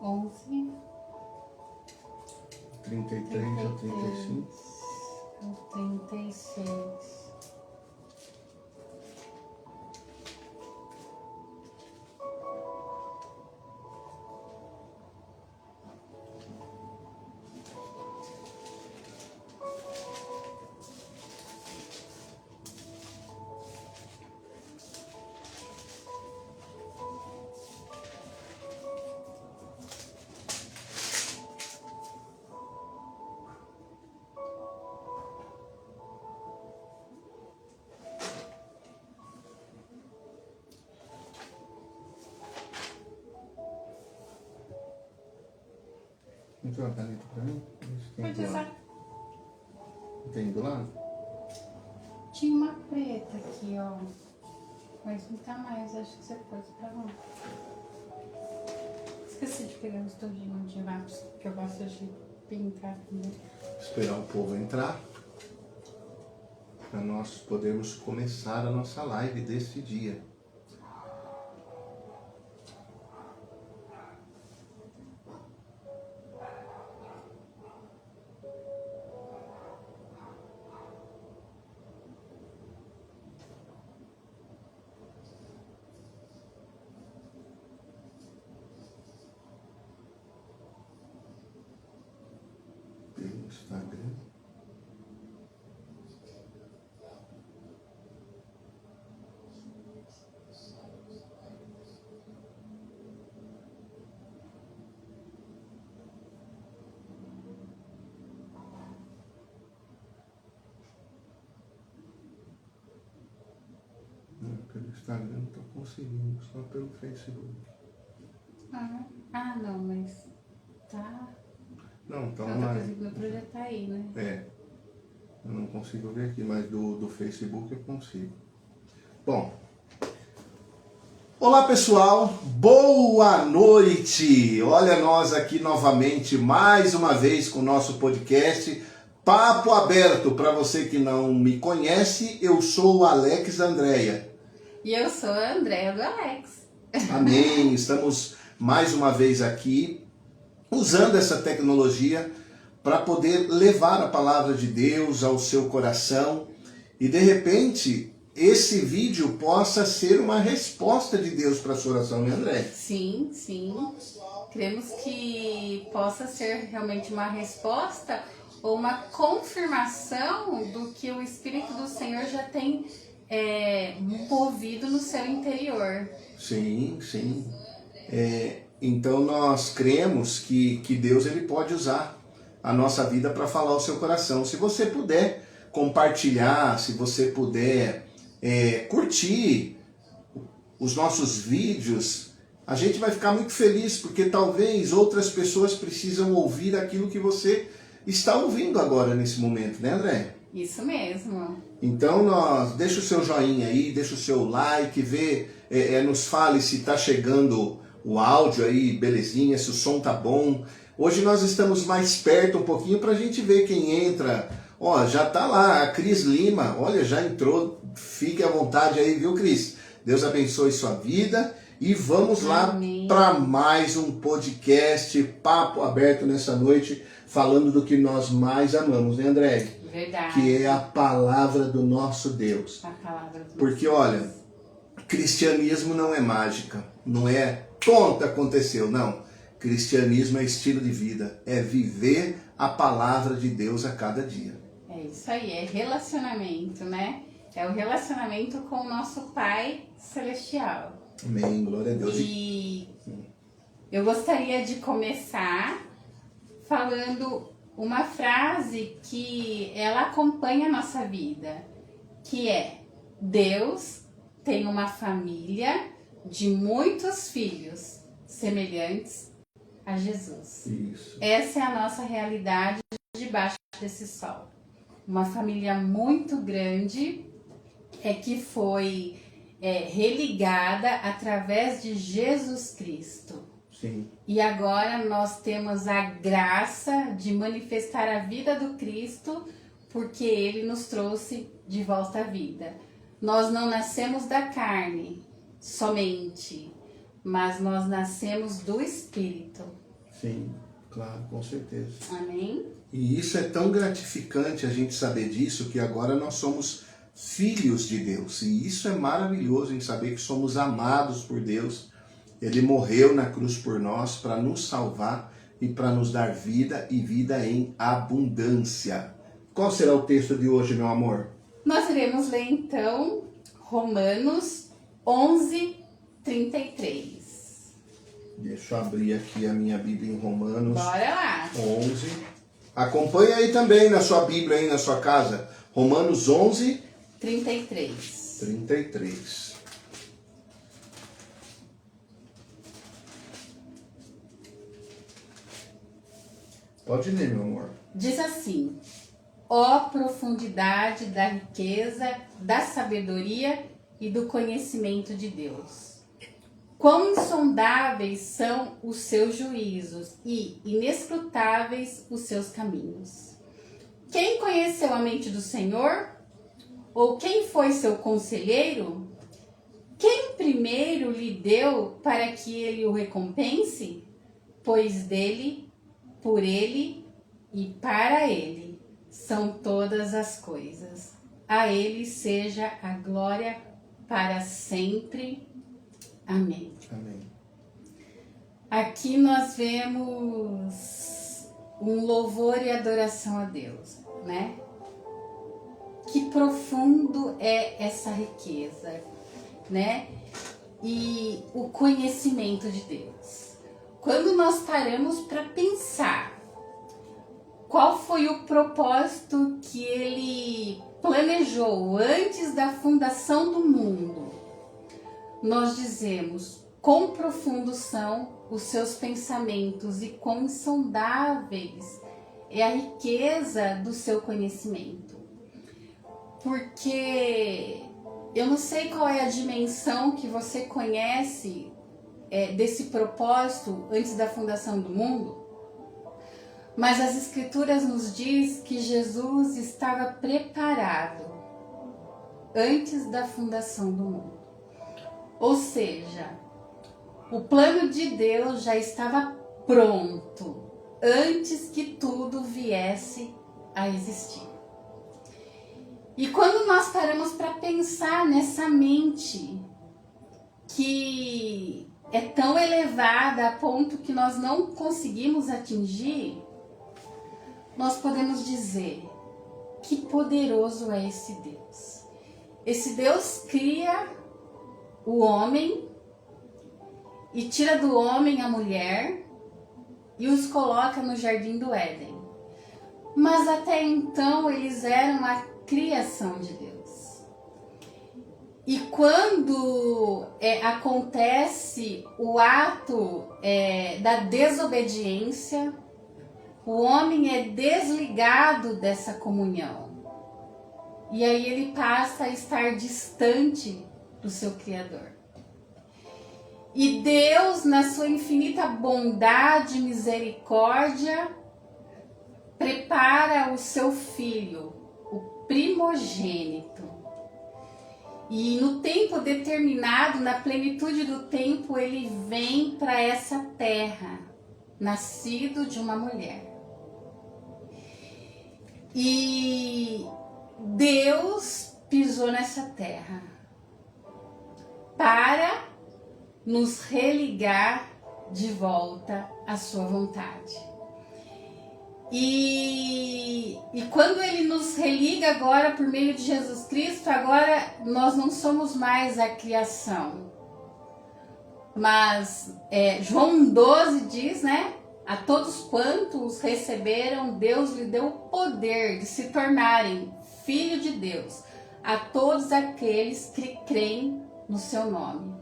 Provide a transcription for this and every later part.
11, 33 ou 35. ou 36. Não tem uma caneta pra mim? Pode usar. Tem do lado? Tinha uma preta aqui, ó. Mas não tá mais, acho que você pôs pra lá. Esqueci de pegar os tojinhos de lápis, que eu gosto de pintar também. Esperar o povo entrar para nós podermos começar a nossa live desse dia. Pelo Instagram. Não, pelo Instagram não estou conseguindo, só pelo Facebook. Não, mas tá. Não, tá Eu tô online. conseguindo projetar aí, né? É, eu não consigo ver aqui, mas do Facebook eu consigo. Bom, olá pessoal, boa noite! Olha nós aqui novamente, mais uma vez com o nosso podcast Papo Aberto. Para você que não me conhece, eu sou o Alex Andréia. E eu sou a Andréia do Alex. Amém, estamos mais uma vez aqui usando essa tecnologia para poder levar a palavra de Deus ao seu coração e de repente esse vídeo possa ser uma resposta de Deus para a sua oração, né, André? Sim, sim. Cremos que possa ser realmente uma resposta ou uma confirmação do que o Espírito do Senhor já tem movido no seu interior. Sim, sim. Então nós cremos que Deus ele pode usar a nossa vida para falar ao seu coração. Se você puder compartilhar, se você puder curtir os nossos vídeos, a gente vai ficar muito feliz, porque talvez outras pessoas precisam ouvir aquilo que você está ouvindo agora nesse momento, né, André? Isso mesmo. Então deixa o seu joinha aí, deixa o seu like, nos fale se está chegando o áudio aí, belezinha, se o som tá bom. Hoje nós estamos mais perto um pouquinho para a gente ver quem entra. Ó, já tá lá, a Cris Lima, olha, já entrou. Fique à vontade aí, viu, Cris? Deus abençoe sua vida. E vamos lá para mais um podcast Papo Aberto nessa noite, falando do que nós mais amamos, né, André? Verdade. Que é a palavra do nosso Deus. A palavra do Porque, nosso olha, Deus. cristianismo não é mágica, não é ponto aconteceu, não. Cristianismo é estilo de vida, é viver a palavra de Deus a cada dia. É isso aí, é relacionamento, né? É o relacionamento com o nosso Pai Celestial. Amém, glória a Deus. E eu gostaria de começar falando uma frase que ela acompanha a nossa vida, que é: Deus tem uma família de muitos filhos semelhantes a Jesus. Isso. Essa é a nossa realidade debaixo desse sol. Uma família muito grande que foi religada através de Jesus Cristo. Sim. E agora nós temos a graça de manifestar a vida do Cristo, porque Ele nos trouxe de volta à vida. Nós não nascemos da carne somente, mas nós nascemos do Espírito. Sim, claro, com certeza. Amém? E isso é tão gratificante a gente saber disso, que agora nós somos filhos de Deus. E isso é maravilhoso em saber que somos amados por Deus. Ele morreu na cruz por nós para nos salvar e para nos dar vida e vida em abundância. Qual será o texto de hoje, meu amor? Nós iremos ler então Romanos 11, 33. Deixa eu abrir aqui a minha Bíblia em Romanos. Bora lá. 11. Acompanhe aí também na sua Bíblia, aí na sua casa. Romanos 11, 33. 33. Pode ler, meu amor. Diz assim: ó profundidade da riqueza, da sabedoria e do conhecimento de Deus. Quão insondáveis são os seus juízos e inescrutáveis os seus caminhos. Quem conheceu a mente do Senhor? Ou quem foi seu conselheiro? Quem primeiro lhe deu para que ele o recompense? Pois dele, por ele e para ele são todas as coisas. A ele seja a glória para sempre. Amém. Amém. Aqui nós vemos um louvor e adoração a Deus, né? Que profundo é essa riqueza, né? E o conhecimento de Deus. Quando nós paramos para pensar qual foi o propósito que ele planejou antes da fundação do mundo, nós dizemos quão profundos são os seus pensamentos e quão insondáveis é a riqueza do seu conhecimento. Porque eu não sei qual é a dimensão que você conhece desse propósito antes da fundação do mundo, mas as Escrituras nos diz que Jesus estava preparado antes da fundação do mundo. Ou seja, o plano de Deus já estava pronto antes que tudo viesse a existir. E quando nós paramos para pensar nessa mente que é tão elevada a ponto que nós não conseguimos atingir, nós podemos dizer: que poderoso é esse Deus. Esse Deus cria o homem e tira do homem a mulher e os coloca no jardim do Éden. Mas até então eles eram a criação de Deus. E quando acontece o ato da desobediência, o homem é desligado dessa comunhão. E aí ele passa a estar distante do seu Criador. E Deus, na sua infinita bondade e misericórdia, prepara o seu filho, o primogênito. E no tempo determinado, na plenitude do tempo, ele vem para essa terra, nascido de uma mulher. E Deus pisou nessa terra para nos religar de volta à sua vontade. E quando ele nos religa agora por meio de Jesus Cristo, agora nós não somos mais a criação. Mas João 12 diz, né? A todos quantos receberam, Deus lhe deu o poder de se tornarem filho de Deus, a todos aqueles que creem no seu nome.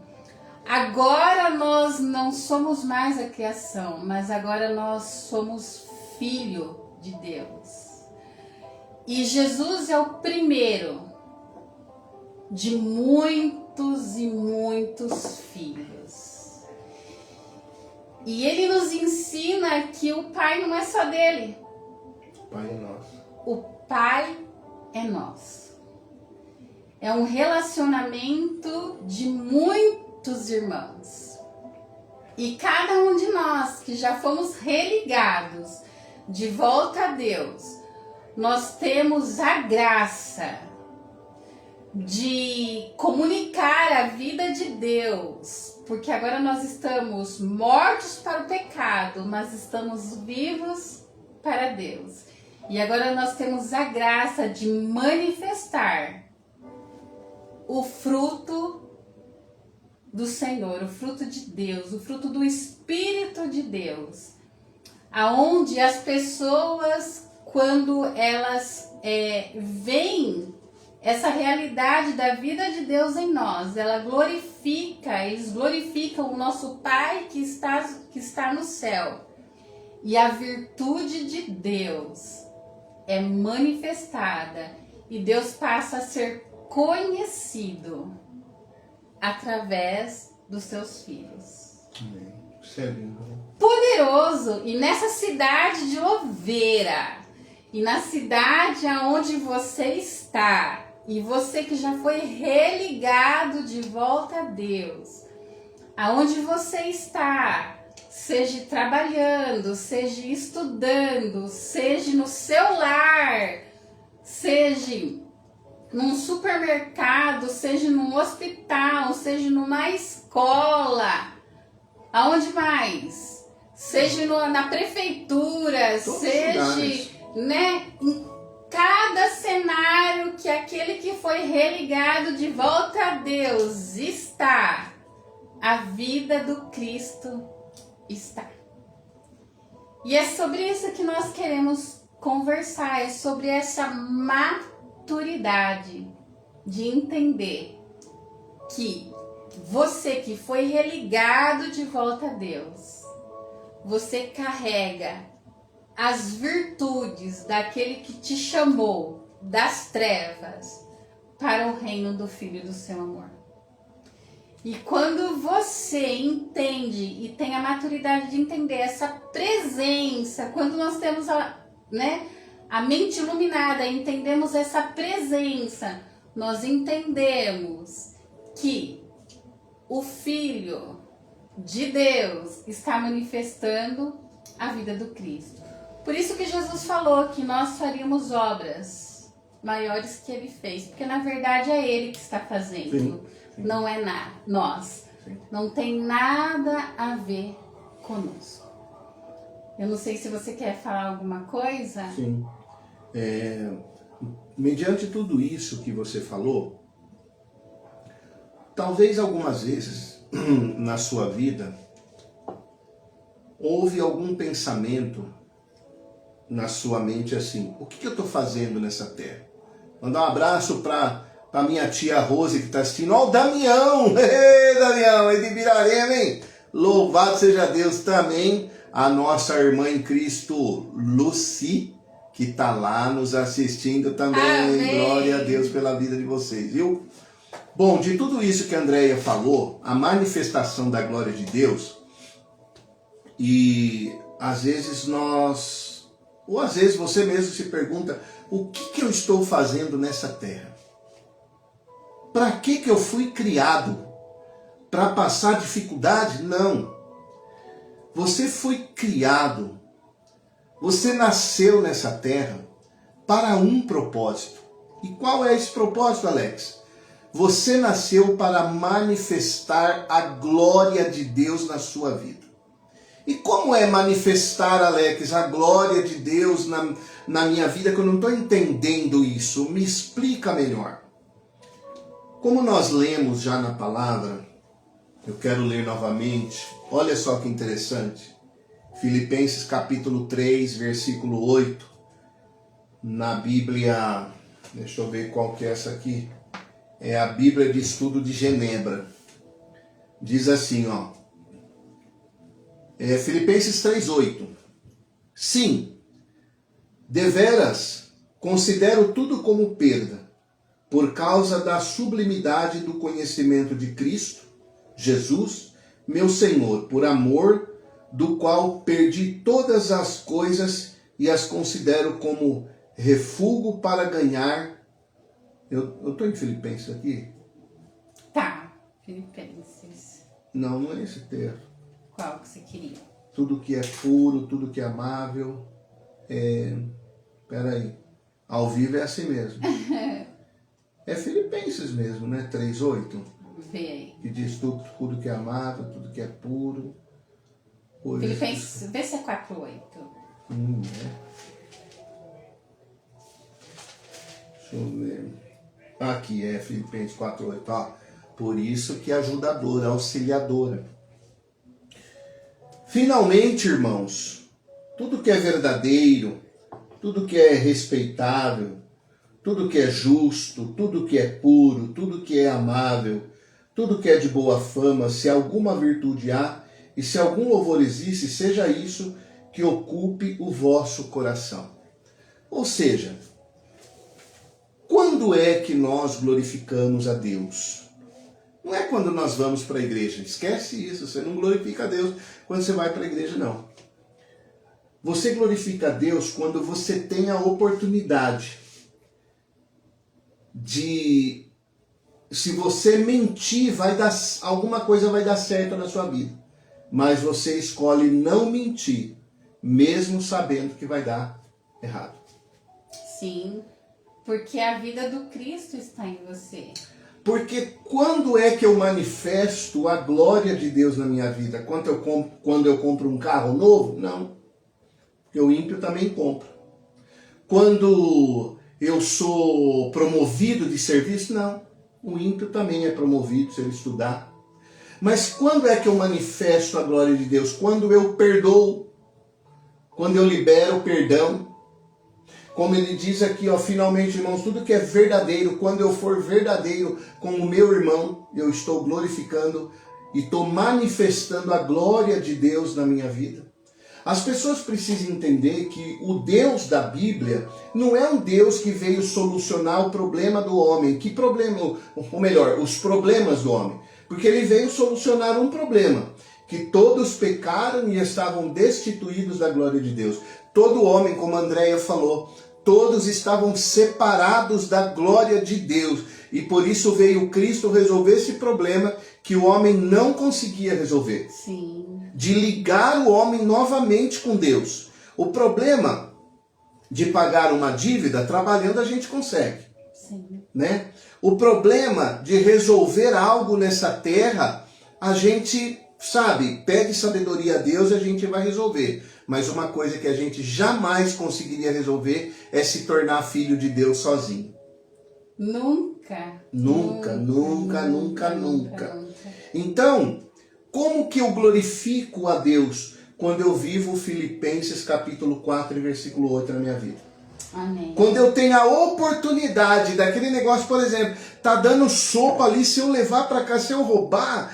Agora nós não somos mais a criação, mas agora nós somos filho de Deus. E Jesus é o primeiro de muitos e muitos filhos. E ele nos ensina que o Pai não é só dele. O Pai é nosso. O Pai é nosso. É um relacionamento de muitos irmãos. E cada um de nós que já fomos religados de volta a Deus, nós temos a graça de comunicar a vida de Deus, porque agora nós estamos mortos para o pecado, mas estamos vivos para Deus. E agora nós temos a graça de manifestar o fruto do Senhor, o fruto de Deus, o fruto do Espírito de Deus, aonde as pessoas, quando elas veem essa realidade da vida de Deus em nós, eles glorificam o nosso Pai que está no céu. E a virtude de Deus é manifestada e Deus passa a ser conhecido através dos seus filhos. Amém. Sério. Poderoso! E nessa cidade de Oveira, e na cidade aonde você está, e você que já foi religado de volta a Deus, aonde você está, seja trabalhando, seja estudando, seja no seu lar, seja num supermercado, seja num hospital, seja numa escola, aonde mais? Seja na prefeitura, todos seja, né, em cada cenário que aquele que foi religado de volta a Deus está, a vida do Cristo está. E é sobre isso que nós queremos conversar, é sobre essa maturidade de entender que você que foi religado de volta a Deus, você carrega as virtudes daquele que te chamou das trevas para o reino do Filho do seu amor. E quando você entende e tem a maturidade de entender essa presença, quando nós temos a mente iluminada, entendemos essa presença, nós entendemos que o Filho de Deus está manifestando a vida do Cristo. Por isso que Jesus falou que nós faríamos obras maiores que Ele fez, porque na verdade é Ele que está fazendo. Sim. Não é nós. Sim. Não tem nada a ver conosco. Eu não sei se você quer falar alguma coisa. Sim. Mediante tudo isso que você falou, talvez algumas vezes na sua vida houve algum pensamento na sua mente assim: o que eu estou fazendo nessa terra? Mandar um abraço para minha tia Rose que está assistindo. Ó, o Damião! Ei, Damião, é de Ibirarema, hein? Louvado seja Deus. Também a nossa irmã em Cristo, Lucy, que está lá nos assistindo também. Amém. Glória a Deus pela vida de vocês, viu? Bom, de tudo isso que a Andréia falou, a manifestação da glória de Deus, e às vezes ou às vezes você mesmo se pergunta: o que eu estou fazendo nessa terra? Para que eu fui criado? Para passar dificuldade? Não. Você foi criado, você nasceu nessa terra para um propósito. E qual é esse propósito, Alex? Você nasceu para manifestar a glória de Deus na sua vida. E como é manifestar, Alex, a glória de Deus na minha vida, que eu não estou entendendo isso? Me explica melhor. Como nós lemos já na palavra, eu quero ler novamente. Olha só que interessante. Filipenses capítulo 3, versículo 8. Na Bíblia, deixa eu ver qual que é essa aqui. É a Bíblia de Estudo de Genebra. Diz assim, ó. Filipenses 3:8. Sim, deveras considero tudo como perda, por causa da sublimidade do conhecimento de Cristo, Jesus, meu Senhor, por amor do qual perdi todas as coisas e as considero como refúgio para ganhar. Eu estou em Filipenses aqui? Tá, Filipenses. Não é esse texto. Qual que você queria? Tudo que é puro, tudo que é amável. Peraí. Ao vivo é assim mesmo. É Filipenses mesmo, né? 3:8. Vê aí. Que diz tudo que é amável, tudo que é puro. Filipenses, vê se é 4:8. Deixa eu ver. Aqui é Filipenses 4:8. Ó, por isso que é ajudadora, auxiliadora. Finalmente, irmãos, tudo que é verdadeiro, tudo que é respeitável, tudo que é justo, tudo que é puro, tudo que é amável, tudo que é de boa fama, se alguma virtude há e se algum louvor existe, seja isso que ocupe o vosso coração. Ou seja, quando é que nós glorificamos a Deus? Não é quando nós vamos para a igreja. Esquece isso, você não glorifica a Deus quando você vai para a igreja, não. Você glorifica a Deus quando você tem a oportunidade de... Se você mentir, alguma coisa vai dar certo na sua vida. Mas você escolhe não mentir, mesmo sabendo que vai dar errado. Sim, porque a vida do Cristo está em você. Porque quando é que eu manifesto a glória de Deus na minha vida? Quando eu compro um carro novo? Não. Porque o ímpio também compra. Quando eu sou promovido de serviço? Não. O ímpio também é promovido se ele estudar. Mas quando é que eu manifesto a glória de Deus? Quando eu perdoo. Quando eu libero o perdão. Como ele diz aqui, ó, finalmente, irmãos, tudo que é verdadeiro, quando eu for verdadeiro com o meu irmão, eu estou glorificando e estou manifestando a glória de Deus na minha vida. As pessoas precisam entender que o Deus da Bíblia não é um Deus que veio solucionar o problema do homem. Que problema? Ou melhor, os problemas do homem. Porque ele veio solucionar um problema. Que todos pecaram e estavam destituídos da glória de Deus. Todo homem, como a Andréia falou, todos estavam separados da glória de Deus. E por isso veio Cristo resolver esse problema que o homem não conseguia resolver. Sim. De ligar o homem novamente com Deus. O problema de pagar uma dívida, trabalhando a gente consegue. Sim. Né? O problema de resolver algo nessa terra, a gente, sabe, pede sabedoria a Deus e a gente vai resolver. Mas uma coisa que a gente jamais conseguiria resolver é se tornar filho de Deus sozinho. Nunca. Nunca. Então, como que eu glorifico a Deus quando eu vivo Filipenses capítulo 4, versículo 8 na minha vida? Amém. Quando eu tenho a oportunidade daquele negócio, por exemplo, tá dando sopa ali, se eu levar para cá, se eu roubar,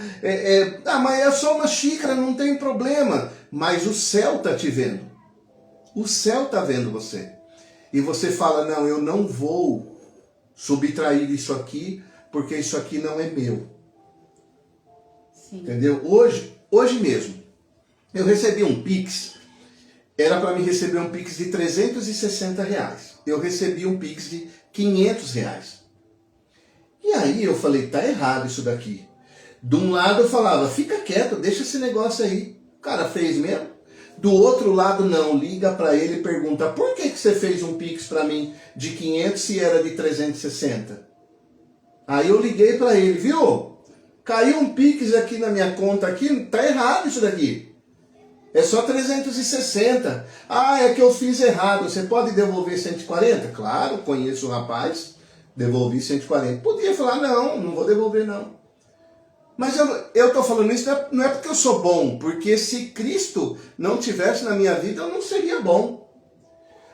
mas é só uma xícara, não tem problema. Mas o céu tá te vendo. O céu tá vendo você. E você fala, não, eu não vou subtrair isso aqui, porque isso aqui não é meu. Sim. Entendeu? Hoje mesmo, eu recebi um Pix. Era para me receber um Pix de R$360. Eu recebi um Pix de R$500. E aí eu falei, tá errado isso daqui. De um lado eu falava, fica quieto, deixa esse negócio aí. O cara fez mesmo. Do outro lado não, liga para ele e pergunta, por que você fez um Pix para mim de 500 se era de 360? Aí eu liguei para ele, viu? Caiu um Pix aqui na minha conta aqui, tá errado isso daqui. É só 360. Ah, é que eu fiz errado. Você pode devolver 140? Claro, conheço o rapaz. Devolvi 140. Podia falar, não vou devolver não. Mas eu estou falando isso não é porque eu sou bom. Porque se Cristo não tivesse na minha vida, eu não seria bom.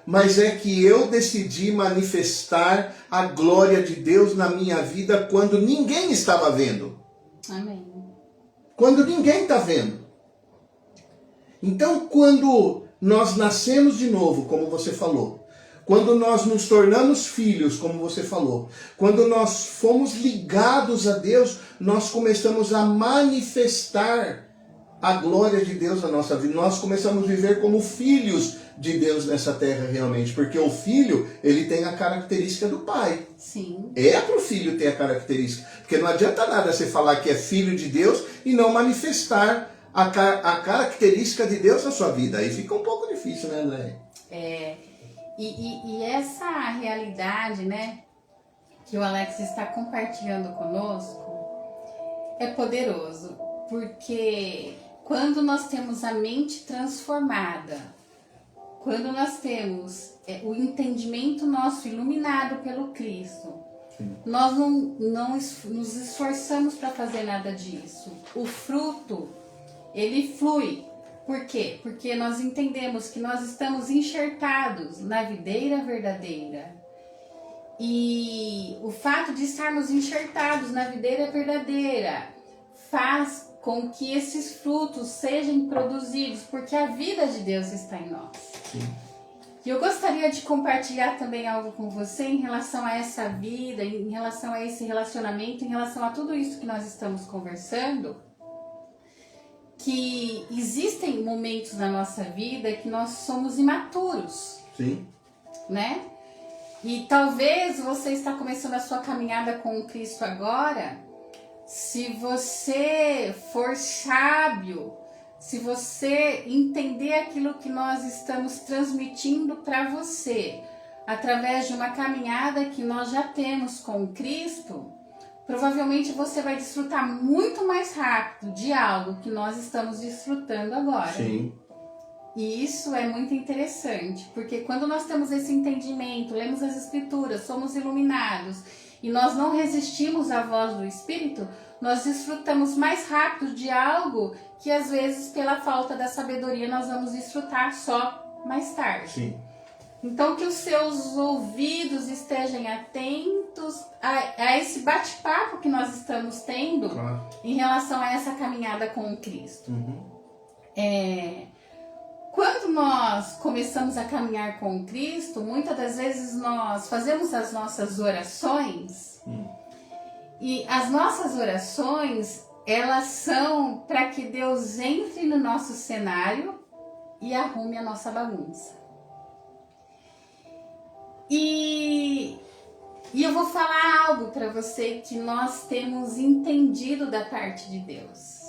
Mas é que eu decidi manifestar a glória de Deus na minha vida quando ninguém estava vendo. Amém. Quando ninguém está vendo. Então, quando nós nascemos de novo, como você falou, quando nós nos tornamos filhos, como você falou, quando nós fomos ligados a Deus, nós começamos a manifestar a glória de Deus na nossa vida. Nós começamos a viver como filhos de Deus nessa terra realmente, porque o filho, ele tem a característica do pai. Sim. É para o filho ter a característica, porque não adianta nada você falar que é filho de Deus e não manifestar a característica de Deus na sua vida. Aí fica um pouco difícil, né, André? E essa realidade, né, que o Alex está compartilhando conosco é poderoso, porque quando nós temos a mente transformada, quando nós temos o entendimento nosso iluminado pelo Cristo, nós não nos esforçamos para fazer nada disso. O fruto, ele flui. Por quê? Porque nós entendemos que nós estamos enxertados na videira verdadeira. E o fato de estarmos enxertados na videira verdadeira faz com que esses frutos sejam produzidos, porque a vida de Deus está em nós. Sim. E eu gostaria de compartilhar também algo com você em relação a essa vida, em relação a esse relacionamento, em relação a tudo isso que nós estamos conversando, que existem momentos na nossa vida que nós somos imaturos. Sim. Né? E talvez você está começando a sua caminhada com o Cristo agora. Se você for sábio, se você entender aquilo que nós estamos transmitindo para você, através de uma caminhada que nós já temos com o Cristo, provavelmente você vai desfrutar muito mais rápido de algo que nós estamos desfrutando agora. Sim. E isso é muito interessante, porque quando nós temos esse entendimento, lemos as Escrituras, somos iluminados e nós não resistimos à voz do Espírito, nós desfrutamos mais rápido de algo que às vezes pela falta da sabedoria nós vamos desfrutar só mais tarde. Sim. Então que os seus ouvidos estejam atentos a esse bate-papo que nós estamos tendo, claro, em relação a essa caminhada com o Cristo. Quando nós começamos a caminhar com o Cristo, muitas das vezes nós fazemos as nossas orações e as nossas orações, elas são para que Deus entre no nosso cenário e arrume a nossa bagunça. E eu vou falar algo para você que nós temos entendido da parte de Deus.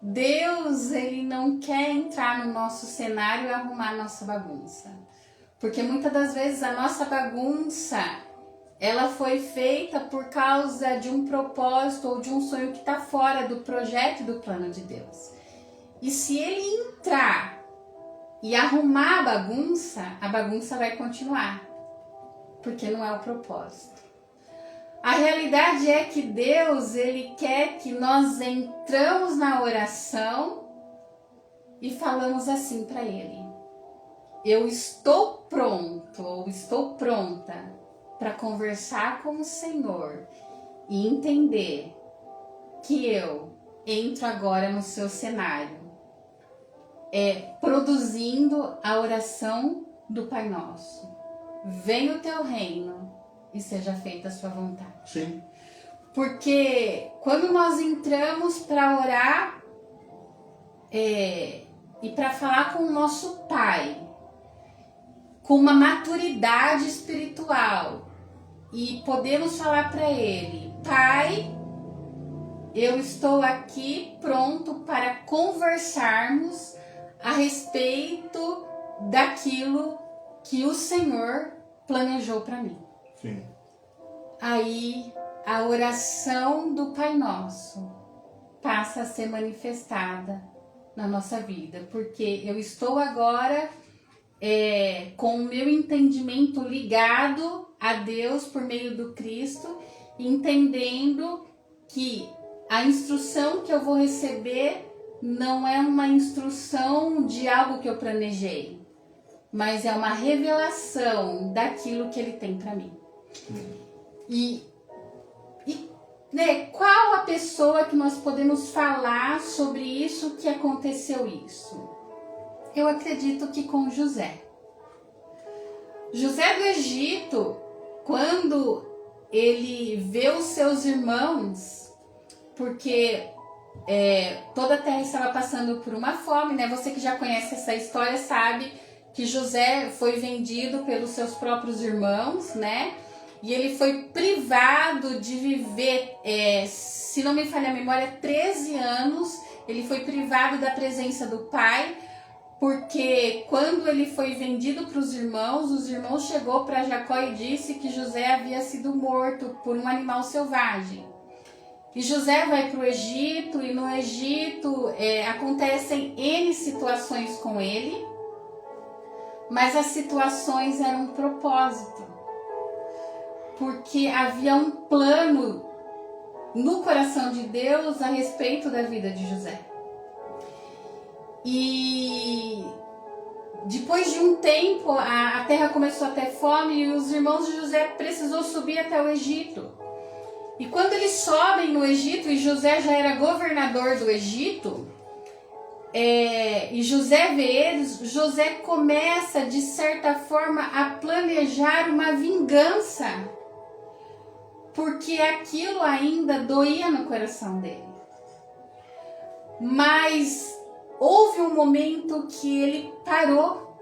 Deus, ele não quer entrar no nosso cenário e arrumar a nossa bagunça. Porque muitas das vezes a nossa bagunça, ela foi feita por causa de um propósito ou de um sonho que está fora do projeto e do plano de Deus. E se ele entrar e arrumar a bagunça vai continuar. Porque não é o propósito. A realidade é que Deus, ele quer que nós entramos na oração e falamos assim para ele: eu estou pronto ou estou pronta para conversar com o Senhor e entender que eu entro agora no seu cenário, produzindo a oração do Pai Nosso. Venha o teu reino e seja feita a sua vontade. Sim. Porque quando nós entramos para orar e para falar com o nosso Pai, com uma maturidade espiritual, e podemos falar para Ele: Pai, eu estou aqui pronto para conversarmos a respeito daquilo que o Senhor planejou para mim. Sim. Aí a oração do Pai Nosso passa a ser manifestada na nossa vida, porque eu estou agora com o meu entendimento ligado a Deus por meio do Cristo, entendendo que a instrução que eu vou receber não é uma instrução de algo que eu planejei, mas é uma revelação daquilo que Ele tem para mim. Né, qual a pessoa que nós podemos falar sobre isso, que aconteceu isso? Eu acredito que com José. José do Egito, quando ele vê os seus irmãos, porque toda a terra estava passando por uma fome, né? Você que já conhece essa história sabe que José foi vendido pelos seus próprios irmãos, né? E ele foi privado de viver, se não me falha a memória, 13 anos ele foi privado da presença do pai, porque quando ele foi vendido para os irmãos chegou para Jacó e disse que José havia sido morto por um animal selvagem. E José vai para o Egito, e no Egito acontecem N situações com ele, mas as situações eram um propósito, porque havia um plano no coração de Deus a respeito da vida de José. E depois de um tempo, a terra começou a ter fome e os irmãos de José precisou subir até o Egito. E quando eles sobem no Egito, e José já era governador do Egito, e José vê eles, José começa, de certa forma, a planejar uma vingança, porque aquilo ainda doía no coração dele. Mas houve um momento que ele parou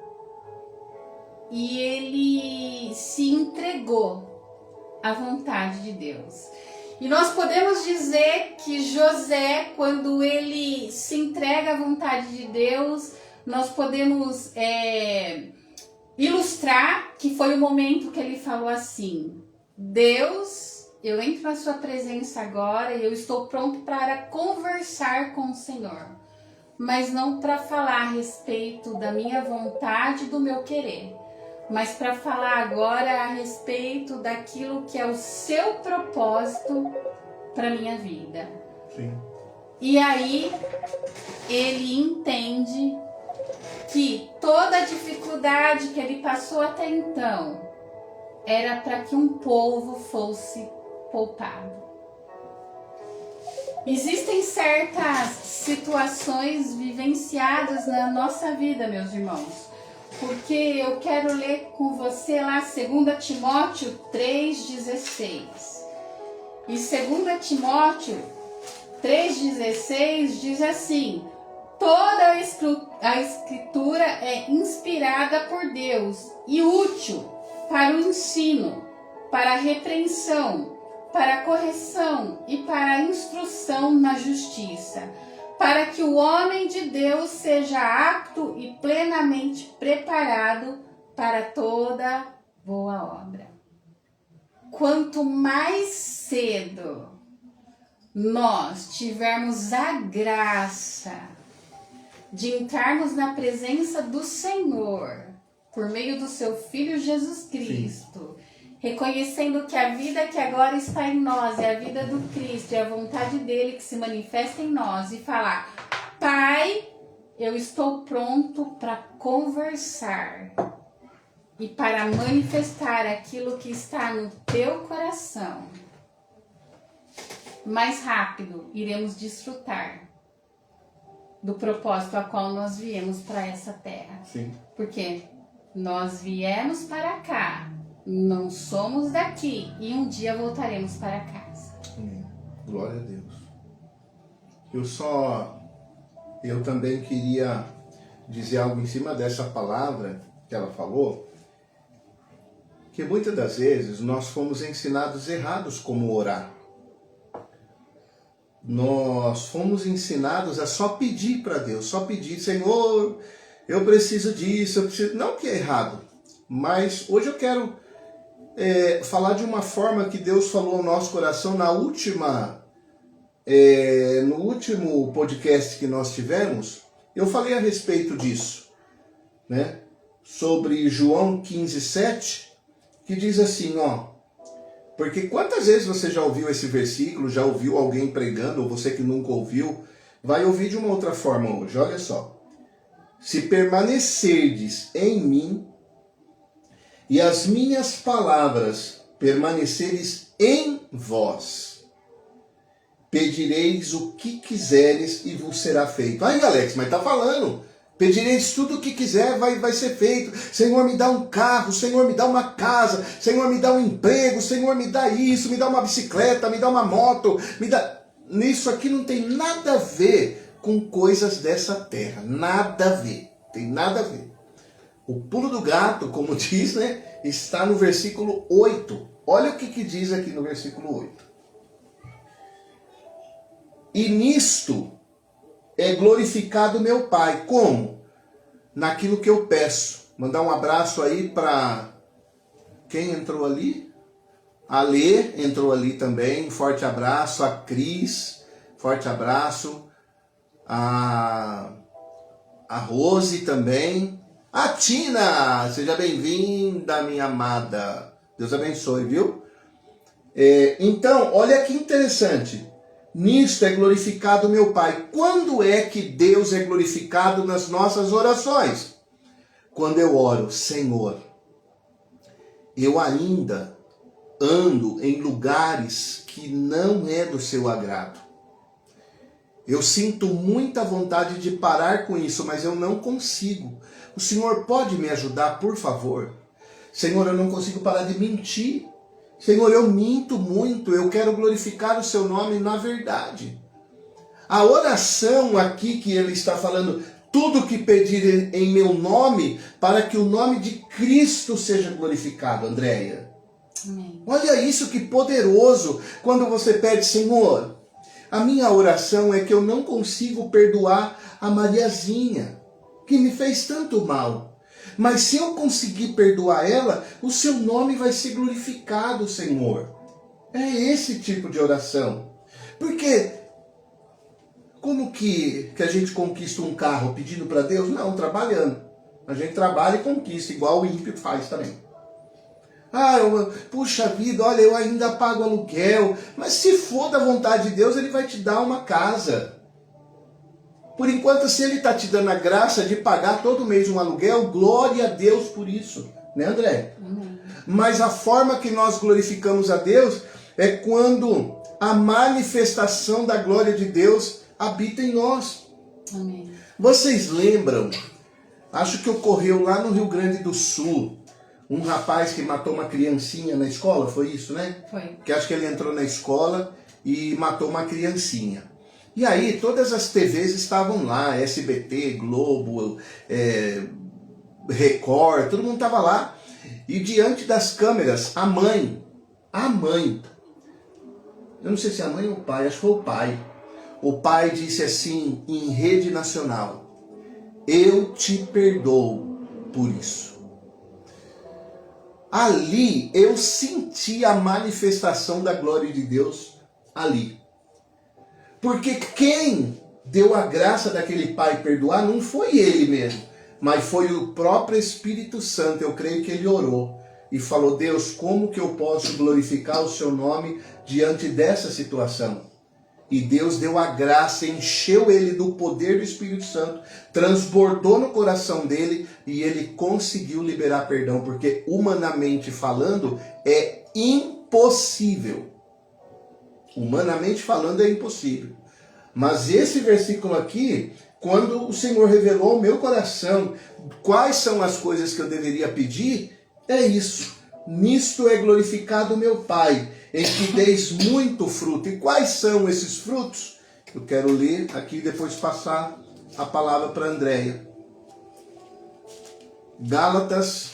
e ele se entregou à vontade de Deus. E nós podemos dizer que José, quando ele se entrega à vontade de Deus, nós podemos ilustrar que foi o momento que ele falou assim: Deus, eu entro na sua presença agora e eu estou pronto para conversar com o Senhor, mas não para falar a respeito da minha vontade e do meu querer, mas para falar agora a respeito daquilo que é o seu propósito para minha vida. Sim. E aí ele entende que toda a dificuldade que ele passou até então era para que um povo fosse poupado. Existem certas situações vivenciadas na nossa vida, meus irmãos, porque eu quero ler com você lá 2 Timóteo 3,16. E 2 Timóteo 3,16 diz assim: toda a escritura é inspirada por Deus e útil para o ensino, para a repreensão, para a correção e para a instrução na justiça, para que o homem de Deus seja apto e plenamente preparado para toda boa obra. Quanto mais cedo nós tivermos a graça de entrarmos na presença do Senhor por meio do seu Filho Jesus Cristo, sim, reconhecendo que a vida que agora está em nós é a vida do Cristo, é a vontade dele que se manifesta em nós, e falar: Pai, eu estou pronto para conversar e para manifestar aquilo que está no teu coração, mais rápido iremos desfrutar do propósito a qual nós viemos para essa terra. Sim. Porque nós viemos para cá, não somos daqui, e um dia voltaremos para casa. Glória a Deus. Eu também queria dizer algo em cima dessa palavra que ela falou, que muitas das vezes nós fomos ensinados errados como orar. Nós fomos ensinados a só pedir para Deus, só pedir: Senhor, eu preciso disso, eu preciso... Não que é errado, mas hoje eu quero falar de uma forma que Deus falou ao nosso coração no último podcast que nós tivemos. Eu falei a respeito disso, né? Sobre João 15:7, que diz assim, ó: porque quantas vezes você já ouviu esse versículo, já ouviu alguém pregando, ou você que nunca ouviu, vai ouvir de uma outra forma hoje. Olha só: se permanecerdes em mim e as minhas palavras permaneceres em vós, pedireis o que quiseres e vos será feito. Ai, Alex, mas tá falando: pedireis tudo o que quiser, vai ser feito. Senhor, me dá um carro, Senhor, me dá uma casa, Senhor, me dá um emprego, Senhor, me dá isso, me dá uma bicicleta, me dá uma moto, me dá... Isso aqui não tem nada a ver com coisas dessa terra, nada a ver, tem nada a ver. O pulo do gato, como diz, né, está no versículo 8. Olha o que diz aqui no versículo 8. E nisto é glorificado meu Pai. Como? Naquilo que eu peço. Mandar um abraço aí para quem entrou ali? A Lê entrou ali também. Forte abraço. A Cris, forte abraço. A Rose também. A Tina, seja bem-vinda, minha amada. Deus abençoe, viu? Então, olha que interessante. Nisto é glorificado meu Pai. Quando é que Deus é glorificado nas nossas orações? Quando eu oro, Senhor, eu ainda ando em lugares que não é do seu agrado. Eu sinto muita vontade de parar com isso, mas eu não consigo. O Senhor pode me ajudar, por favor? Senhor, eu não consigo parar de mentir. Senhor, eu minto muito, eu quero glorificar o seu nome na verdade. A oração aqui que ele está falando, tudo que pedir em meu nome, para que o nome de Cristo seja glorificado, Andréia. Amém. Olha isso que poderoso, quando você pede, Senhor, a minha oração é que eu não consigo perdoar a Mariazinha, que me fez tanto mal. Mas se eu conseguir perdoar ela, o seu nome vai ser glorificado, Senhor. É esse tipo de oração. Porque como que a gente conquista um carro pedindo para Deus? Não, trabalhando. A gente trabalha e conquista, igual o ímpio faz também. Puxa vida, olha, eu ainda pago aluguel. Mas se for da vontade de Deus, ele vai te dar uma casa. Por enquanto, se ele está te dando a graça de pagar todo mês um aluguel, glória a Deus por isso. Né, André? Amém. Mas a forma que nós glorificamos a Deus é quando a manifestação da glória de Deus habita em nós. Amém. Vocês lembram? Acho que ocorreu lá no Rio Grande do Sul. Um rapaz que matou uma criancinha na escola, foi isso, né? Foi. Que acho que ele entrou na escola e matou uma criancinha. E aí todas as TVs estavam lá, SBT, Globo, Record, todo mundo estava lá. E diante das câmeras, a mãe, eu não sei se é a mãe ou o pai, acho que foi o pai disse assim em rede nacional, eu te perdoo por isso. Ali eu senti a manifestação da glória de Deus ali. Porque quem deu a graça daquele pai perdoar não foi ele mesmo, mas foi o próprio Espírito Santo. Eu creio que ele orou e falou, Deus, como que eu posso glorificar o seu nome diante dessa situação? E Deus deu a graça, encheu ele do poder do Espírito Santo, transbordou no coração dele e ele conseguiu liberar perdão, porque humanamente falando é impossível. Humanamente falando é impossível. Mas esse versículo aqui, quando o Senhor revelou ao meu coração quais são as coisas que eu deveria pedir, é isso. Nisto é glorificado meu Pai, em que deis muito fruto. E quais são esses frutos? Eu quero ler aqui e depois passar a palavra para a Andréia. Gálatas,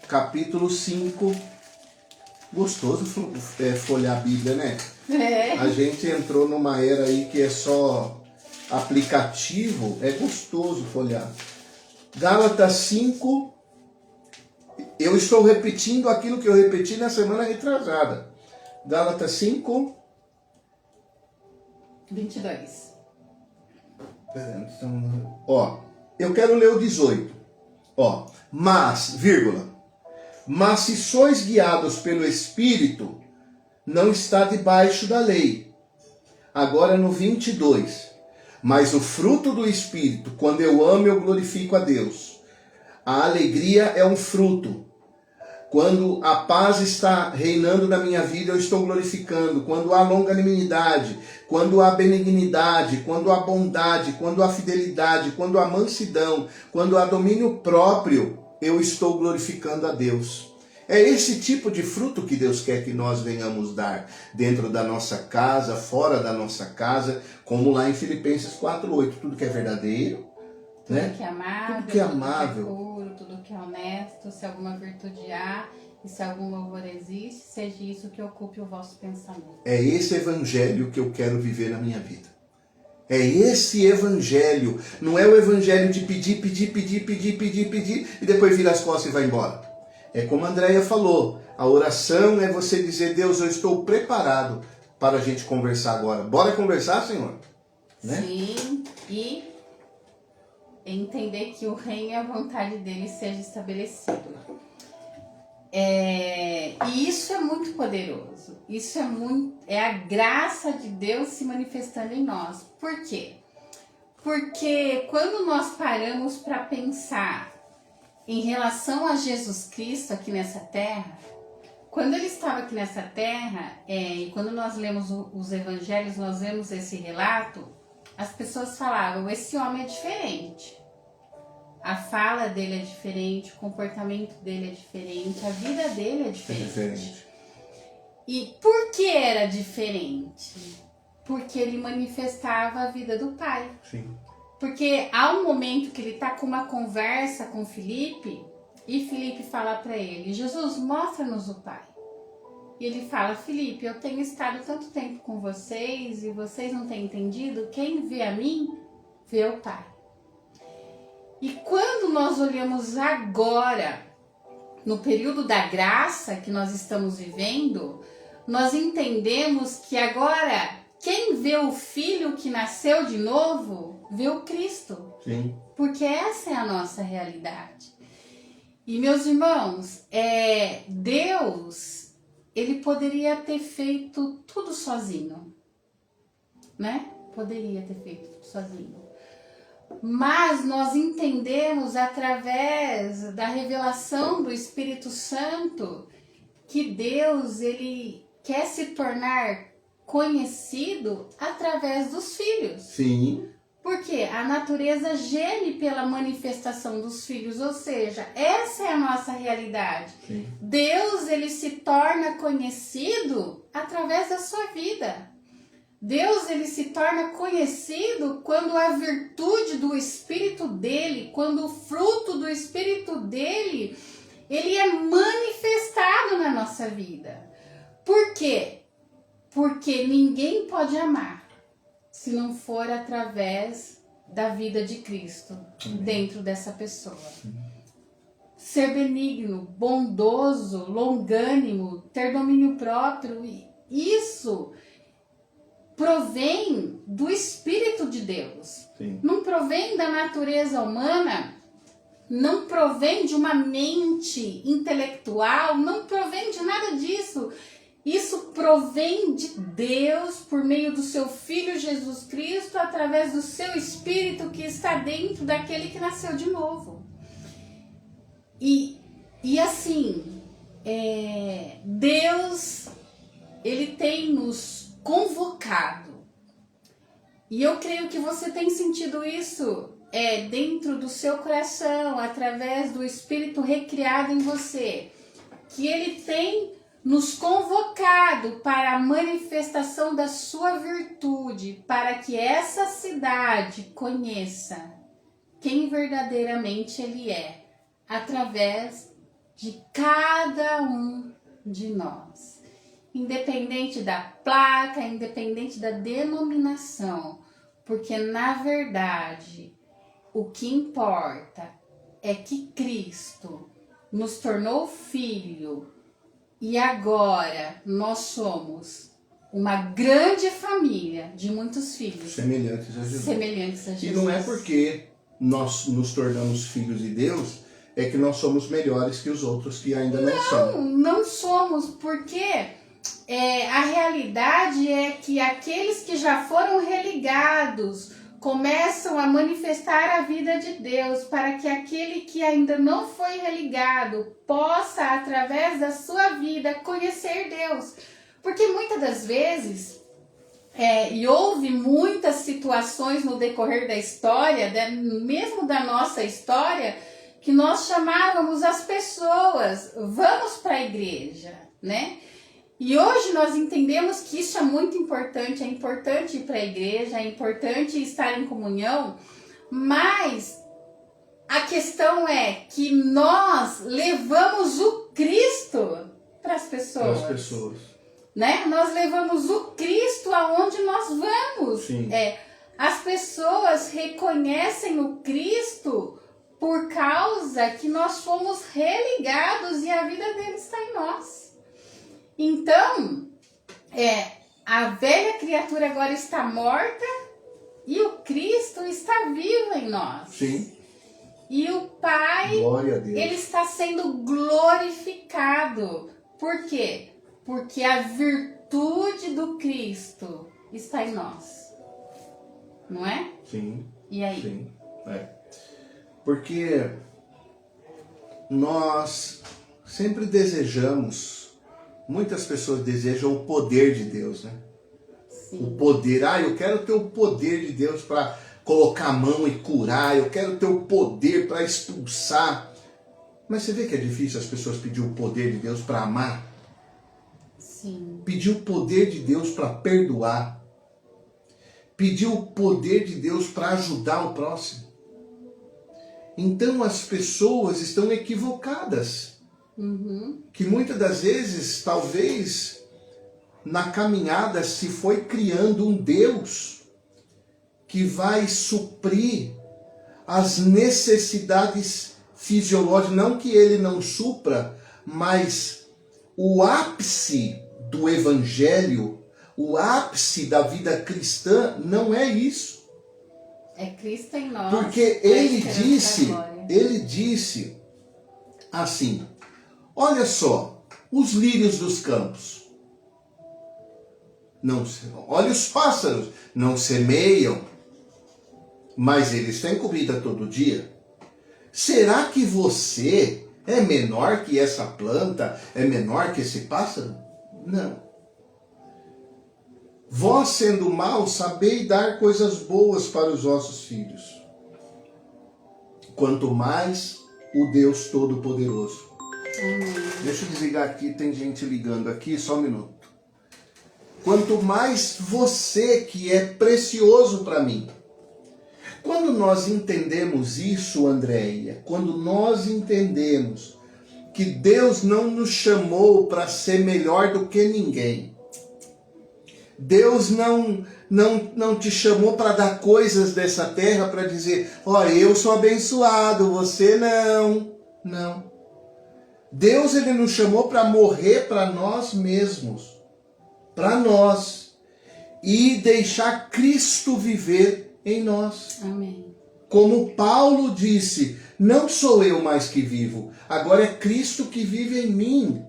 capítulo 5. Gostoso folhear a Bíblia, né? A gente entrou numa era aí que é só aplicativo, é gostoso folhear. Gálatas 5. Eu estou repetindo aquilo que eu repeti na semana retrasada. Gálatas 5. 22. Eu quero ler o 18. Mas se sois guiados pelo Espírito, não está debaixo da lei. Agora no 22. Mas o fruto do Espírito, quando eu amo, eu glorifico a Deus. A alegria é um fruto. Quando a paz está reinando na minha vida, eu estou glorificando. Quando há longanimidade, quando há benignidade, quando há bondade, quando há fidelidade, quando há mansidão, quando há domínio próprio, eu estou glorificando a Deus. É esse tipo de fruto que Deus quer que nós venhamos dar dentro da nossa casa, fora da nossa casa, como lá em Filipenses 4:8, tudo que é verdadeiro, tudo que é amável, tudo que é amável, tudo que é puro, tudo que é honesto, se alguma virtude há, e se algum louvor existe, seja isso que ocupe o vosso pensamento. É esse evangelho que eu quero viver na minha vida. É esse evangelho. Não é o evangelho de pedir e depois vira as costas e vai embora. É como a Andréia falou. A oração é você dizer, Deus, eu estou preparado para a gente conversar agora. Bora conversar, Senhor? Né? Sim, e entender que o reino e a vontade dele seja estabelecido. E isso é muito poderoso. Isso é a graça de Deus se manifestando em nós. Por quê? Porque quando nós paramos para pensar em relação a Jesus Cristo aqui nessa terra, quando ele estava aqui nessa terra, e quando nós lemos os evangelhos, nós vemos esse relato, as pessoas falavam, esse homem é diferente. A fala dele é diferente, o comportamento dele é diferente, a vida dele é diferente. E por que era diferente? Porque ele manifestava a vida do Pai. Sim. Porque há um momento que ele está com uma conversa com Filipe, e Filipe fala para ele, Jesus, mostra-nos o Pai. E ele fala, Filipe, eu tenho estado tanto tempo com vocês e vocês não têm entendido, quem vê a mim, vê o Pai. E quando nós olhamos agora, no período da graça que nós estamos vivendo, nós entendemos que agora, quem vê o Filho que nasceu de novo, vê o Cristo. Sim. Porque essa é a nossa realidade. E meus irmãos, Deus, ele poderia ter feito tudo sozinho, né? Poderia ter feito tudo sozinho. Mas nós entendemos através da revelação do Espírito Santo que Deus, ele quer se tornar conhecido através dos filhos. Sim. Porque a natureza geme pela manifestação dos filhos, ou seja, essa é a nossa realidade. Sim. Deus, ele se torna conhecido através da sua vida. Deus, ele se torna conhecido quando a virtude do Espírito dele, quando o fruto do Espírito dele, ele é manifestado na nossa vida. Por quê? Porque ninguém pode amar se não for através da vida de Cristo dentro dessa pessoa. Ser benigno, bondoso, longânimo, ter domínio próprio, isso provém do Espírito de Deus. Sim. Não provém da natureza humana, não provém de uma mente intelectual, não provém de nada disso. Isso provém de Deus por meio do seu Filho Jesus Cristo, através do seu Espírito que está dentro daquele que nasceu de novo. E assim, Deus, ele tem nos convocado. E eu creio que você tem sentido isso dentro do seu coração, através do Espírito recriado em você, que ele tem nos convocado para a manifestação da sua virtude, para que essa cidade conheça quem verdadeiramente ele é, através de cada um de nós. Independente da placa, independente da denominação, porque na verdade o que importa é que Cristo nos tornou filho e agora nós somos uma grande família de muitos filhos Semelhantes a Jesus. E não é porque nós nos tornamos filhos de Deus é que nós somos melhores que os outros que ainda não são. Não somos, porque a realidade é que aqueles que já foram religados começam a manifestar a vida de Deus, para que aquele que ainda não foi religado possa, através da sua vida, conhecer Deus. Porque muitas das vezes, e houve muitas situações no decorrer da história, mesmo da nossa história, que nós chamávamos as pessoas, vamos para a igreja, né? E hoje nós entendemos que isso é muito importante, é importante ir para a igreja, é importante estar em comunhão, mas a questão é que nós levamos o Cristo Cristo para as pessoas. Para as pessoas. Né? Nós levamos o Cristo aonde nós vamos. Sim. As pessoas reconhecem o Cristo por causa que nós fomos religados e a vida dele está em nós. Então, a velha criatura agora está morta e o Cristo está vivo em nós. Sim. E o Pai, glória a Deus, ele está sendo glorificado. Por quê? Porque a virtude do Cristo está em nós. Não é? Sim. E aí? Sim. Porque nós sempre desejamos, muitas pessoas desejam o poder de Deus, né? Sim. O poder, eu quero ter o poder de Deus para colocar a mão e curar, eu quero ter o poder para expulsar. Mas você vê que é difícil as pessoas pedir o poder de Deus para amar? Sim. Pedir o poder de Deus para perdoar. Pedir o poder de Deus para ajudar o próximo. Então as pessoas estão equivocadas. Que muitas das vezes, talvez, na caminhada se foi criando um Deus que vai suprir as necessidades fisiológicas. Não que ele não supra, mas o ápice do evangelho, o ápice da vida cristã não é isso. É Cristo em nós. Porque ele disse assim, olha só, os lírios dos campos, olha os pássaros, não semeiam, mas eles têm comida todo dia. Será que você é menor que essa planta? É menor que esse pássaro? Não. Vós, sendo maus, sabeis dar coisas boas para os vossos filhos. Quanto mais o Deus Todo-Poderoso. Deixa eu desligar aqui, tem gente ligando aqui, só um minuto. Quanto mais você, que é precioso para mim. Quando nós entendemos isso, Andréia, quando nós entendemos que Deus não nos chamou para ser melhor do que ninguém. Deus não te chamou para dar coisas dessa terra para dizer, eu sou abençoado, você não. Não. Deus, ele nos chamou para morrer para nós mesmos. Para nós. E deixar Cristo viver em nós. Amém. Como Paulo disse, não sou eu mais que vivo, agora é Cristo que vive em mim.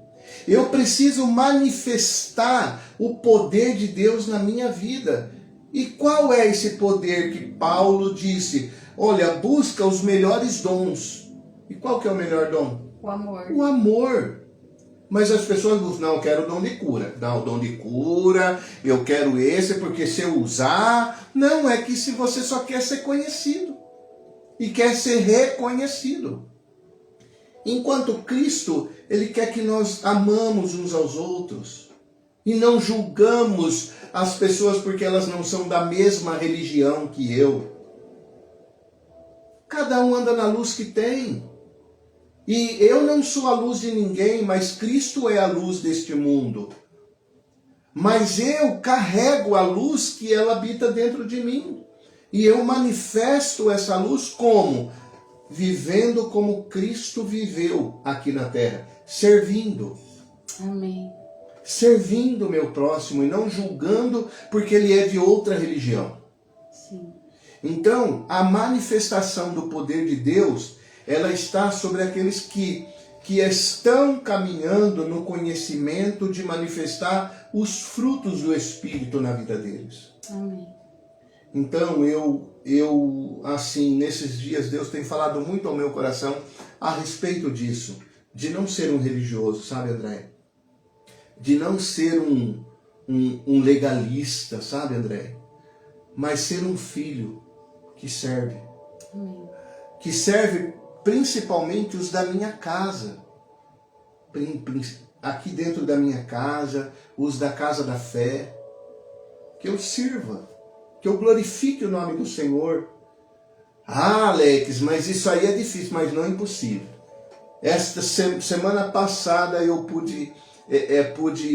Eu preciso manifestar o poder de Deus na minha vida. E qual é esse poder que Paulo disse? Olha, busca os melhores dons. E qual que é o melhor dom? O amor. O amor. Mas as pessoas dizem, não, eu quero o dom de cura. Não, o dom de cura, eu quero esse, porque se eu usar... Não, é que se você só quer ser conhecido. E quer ser reconhecido. Enquanto Cristo, ele quer que nós amamos uns aos outros. E não julgamos as pessoas porque elas não são da mesma religião que eu. Cada um anda na luz que tem. E eu não sou a luz de ninguém, mas Cristo é a luz deste mundo. Mas eu carrego a luz que ela habita dentro de mim. E eu manifesto essa luz como? Vivendo como Cristo viveu aqui na terra. Servindo. Amém. Servindo o meu próximo e não julgando porque ele é de outra religião. Sim. Então, a manifestação do poder de Deus, ela está sobre aqueles que estão caminhando no conhecimento de manifestar os frutos do Espírito na vida deles. Amém. Então, eu assim, nesses dias, Deus tem falado muito ao meu coração a respeito disso. De não ser um religioso, sabe, André? De não ser um legalista, sabe, André? Mas ser um filho que serve. Amém. Que serve principalmente os da minha casa. Aqui dentro da minha casa, os da casa da fé. Que eu sirva. Que eu glorifique o nome do Senhor. Ah, Alex, mas isso aí é difícil, mas não é impossível. Esta semana passada eu pude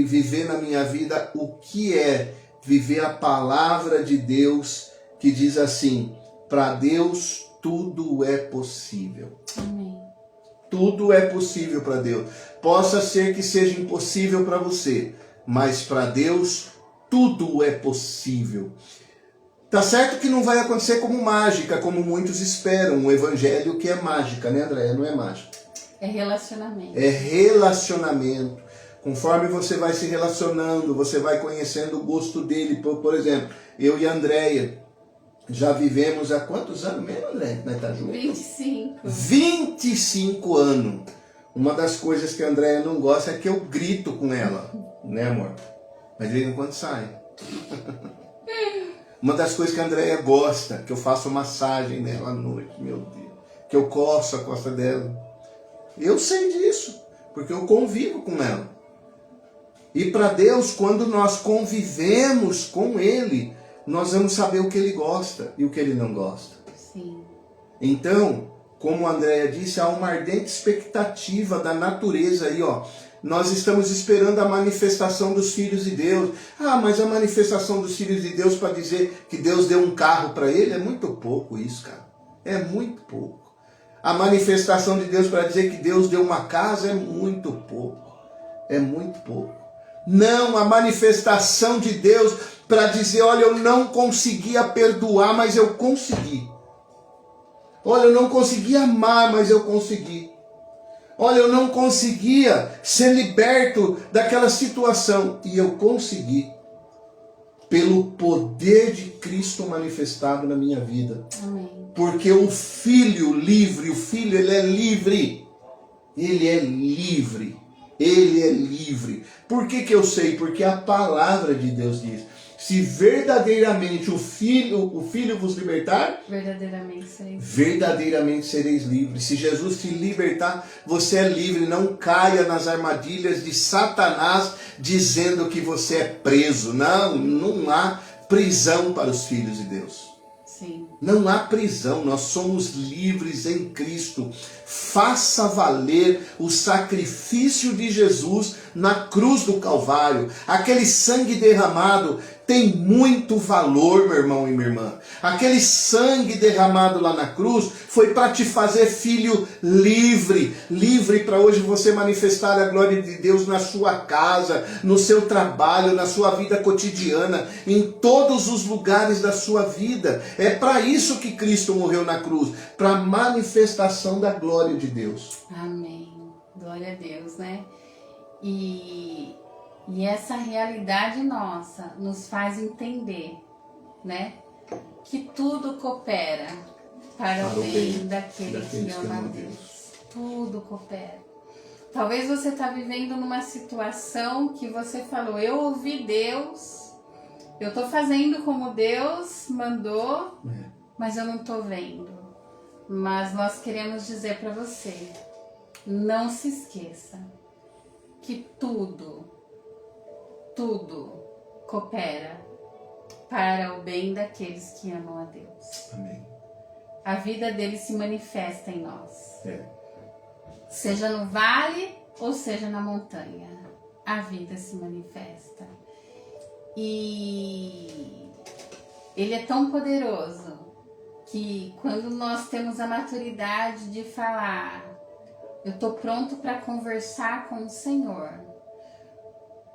viver na minha vida o que é viver a palavra de Deus, que diz assim: para Deus tudo é possível. Amém. Tudo é possível para Deus. Possa ser que seja impossível para você, mas para Deus tudo é possível. Tá certo que não vai acontecer como mágica, como muitos esperam, um evangelho que é mágica, né, Andréia? Não é mágica. É relacionamento. É relacionamento. Conforme você vai se relacionando, você vai conhecendo o gosto dele. Por exemplo, eu e a Andréia já vivemos há quantos anos mesmo, Andréia? Nós tá junto? 25. 25 anos. Uma das coisas que a Andréia não gosta é que eu grito com ela, né, amor? Mas de vez em quando sai. Uma das coisas que a Andréia gosta, que eu faço massagem nela à noite, meu Deus. Que eu coço a costa dela. Eu sei disso, porque eu convivo com ela. E para Deus, quando nós convivemos com Ele, nós vamos saber o que Ele gosta e o que Ele não gosta. Sim. Então, como a Andréia disse, há uma ardente expectativa da natureza aí, ó. Nós estamos esperando a manifestação dos filhos de Deus. Ah, mas a manifestação dos filhos de Deus para dizer que Deus deu um carro para ele é muito pouco isso, cara. É muito pouco. A manifestação de Deus para dizer que Deus deu uma casa é muito pouco. É muito pouco. Não, a manifestação de Deus para dizer, olha, eu não conseguia perdoar, mas eu consegui. Olha, eu não conseguia amar, mas eu consegui. Olha, eu não conseguia ser liberto daquela situação. E eu consegui. Pelo poder de Cristo manifestado na minha vida. Amém. Porque o Filho livre, o Filho, ele é livre. Ele é livre. Ele é livre. Por que eu sei? Porque a palavra de Deus diz: se verdadeiramente o Filho vos libertar, verdadeiramente sereis livres. Se Jesus te libertar, você é livre. Não caia nas armadilhas de Satanás dizendo que você é preso. Não, não há prisão para os filhos de Deus. Sim. Não há prisão, nós somos livres em Cristo. Faça valer o sacrifício de Jesus na cruz do Calvário. Aquele sangue derramado tem muito valor, meu irmão e minha irmã. Aquele sangue derramado lá na cruz foi para te fazer filho livre. Livre para hoje você manifestar a glória de Deus na sua casa, no seu trabalho, na sua vida cotidiana, em todos os lugares da sua vida. É para isso que Cristo morreu na cruz, para a manifestação da glória de Deus. Amém. Glória a Deus, né? E essa realidade nossa nos faz entender, né, que tudo coopera para o bem daqueles que amam a Deus. Tudo coopera. Talvez você está vivendo numa situação que você falou, eu ouvi Deus, eu estou fazendo como Deus mandou, mas eu não estou vendo. Mas nós queremos dizer para você, não se esqueça que tudo coopera para o bem daqueles que amam a Deus. Amém. A vida dele se manifesta em nós. Seja no vale ou seja na montanha, a vida se manifesta. E ele é tão poderoso que quando nós temos a maturidade de falar, eu estou pronto para conversar com o Senhor,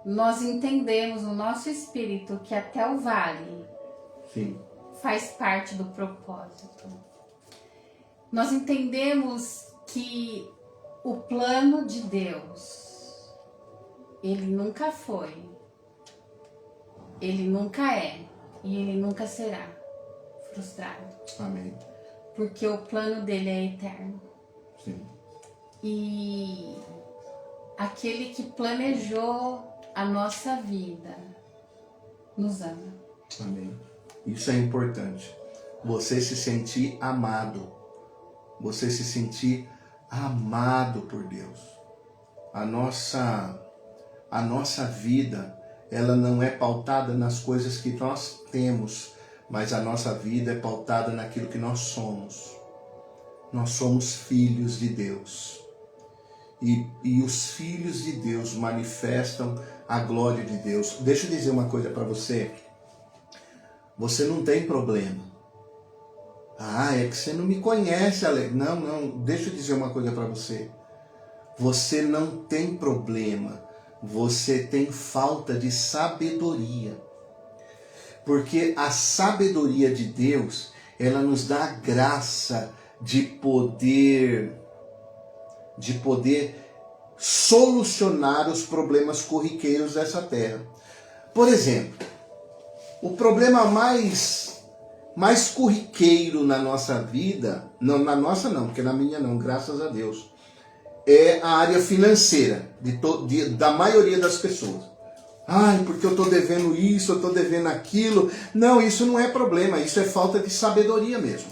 nós entendemos no nosso espírito que até o vale faz parte do propósito. Nós entendemos que o plano de Deus, ele nunca foi, ele nunca é e ele nunca será frustrado. Amém. Porque o plano dele é eterno. Sim. E aquele que planejou a nossa vida nos ama. Amém. Isso é importante. Você se sentir amado. Você se sentir amado por Deus. A nossa vida, ela não é pautada nas coisas que nós temos, mas a nossa vida é pautada naquilo que nós somos. Nós somos filhos de Deus. e os filhos de Deus manifestam a glória de Deus. Deixa eu dizer uma coisa para você. Você não tem problema. Ah, é que você não me conhece, Alex. Não, deixa eu dizer uma coisa para você. Você não tem problema. Você tem falta de sabedoria. Porque a sabedoria de Deus, ela nos dá a graça de poder solucionar os problemas corriqueiros dessa terra. Por exemplo, o problema mais corriqueiro na nossa vida, não na nossa não, porque na minha não, graças a Deus, é a área financeira da maioria das pessoas. Ai, porque eu estou devendo isso, eu estou devendo aquilo. Não, isso não é problema, isso é falta de sabedoria mesmo.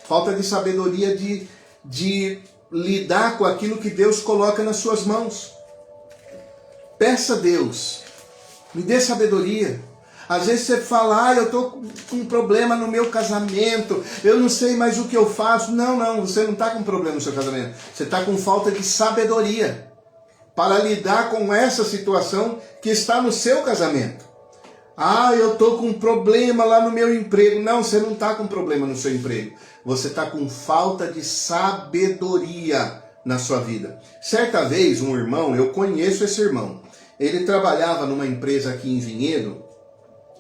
Falta de sabedoria de lidar com aquilo que Deus coloca nas suas mãos. Peça a Deus, me dê sabedoria. Às vezes você fala, eu estou com um problema no meu casamento, eu não sei mais o que eu faço. Não, você não está com problema no seu casamento. Você está com falta de sabedoria para lidar com essa situação que está no seu casamento. Eu estou com um problema lá no meu emprego. Não, você não está com problema no seu emprego. Você está com falta de sabedoria na sua vida. Certa vez, um irmão, eu conheço esse irmão, ele trabalhava numa empresa aqui em Vinhedo,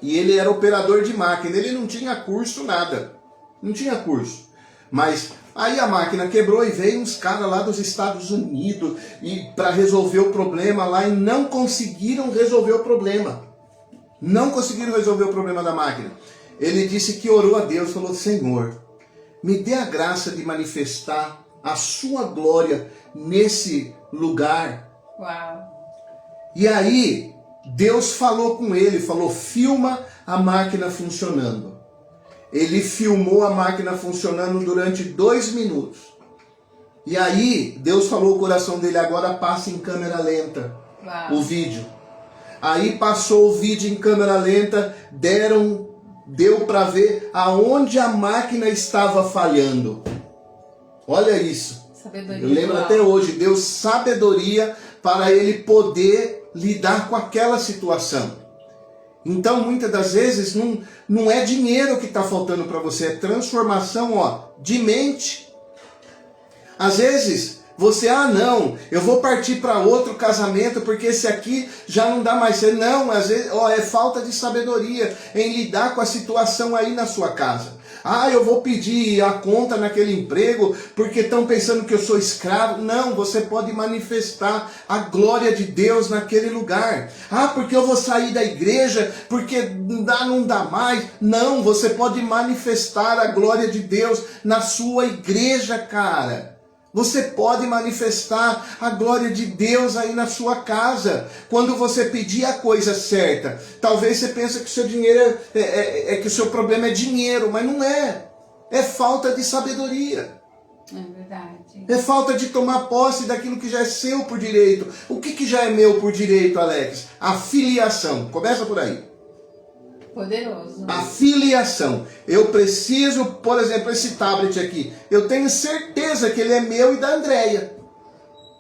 e ele era operador de máquina, ele não tinha curso, nada. Não tinha curso. Mas aí a máquina quebrou e veio uns caras lá dos Estados Unidos para resolver o problema lá e não conseguiram resolver o problema. Não conseguiram resolver o problema da máquina. Ele disse que orou a Deus, falou, Senhor, me dê a graça de manifestar a sua glória nesse lugar. Uau! E aí Deus falou com ele, falou, filma a máquina funcionando. Ele filmou a máquina funcionando durante 2 minutos. E aí Deus falou ao coração dele, agora passa em câmera lenta. Uau. O vídeo. Aí passou o vídeo em câmera lenta, deu para ver aonde a máquina estava falhando. Olha isso. Sabedoria. Eu lembro até hoje, deu sabedoria para ele poder lidar com aquela situação. Então, muitas das vezes, não é dinheiro que está faltando para você, é transformação de mente. Às vezes, você, não, eu vou partir para outro casamento, porque esse aqui já não dá mais certo. Não, às vezes, é falta de sabedoria em lidar com a situação aí na sua casa. Eu vou pedir a conta naquele emprego porque estão pensando que eu sou escravo. Não, você pode manifestar a glória de Deus naquele lugar. Porque eu vou sair da igreja porque não dá mais. Não, você pode manifestar a glória de Deus na sua igreja, cara. Você pode manifestar a glória de Deus aí na sua casa. Quando você pedir a coisa certa. Talvez você pense que o seu dinheiro que o seu problema é dinheiro, mas não é. É falta de sabedoria. É verdade. É falta de tomar posse daquilo que já é seu por direito. O que já é meu por direito, Alex? A filiação. Começa por aí. Poderoso. A filiação. Eu preciso, por exemplo, esse tablet aqui. Eu tenho certeza que ele é meu e da Andréia.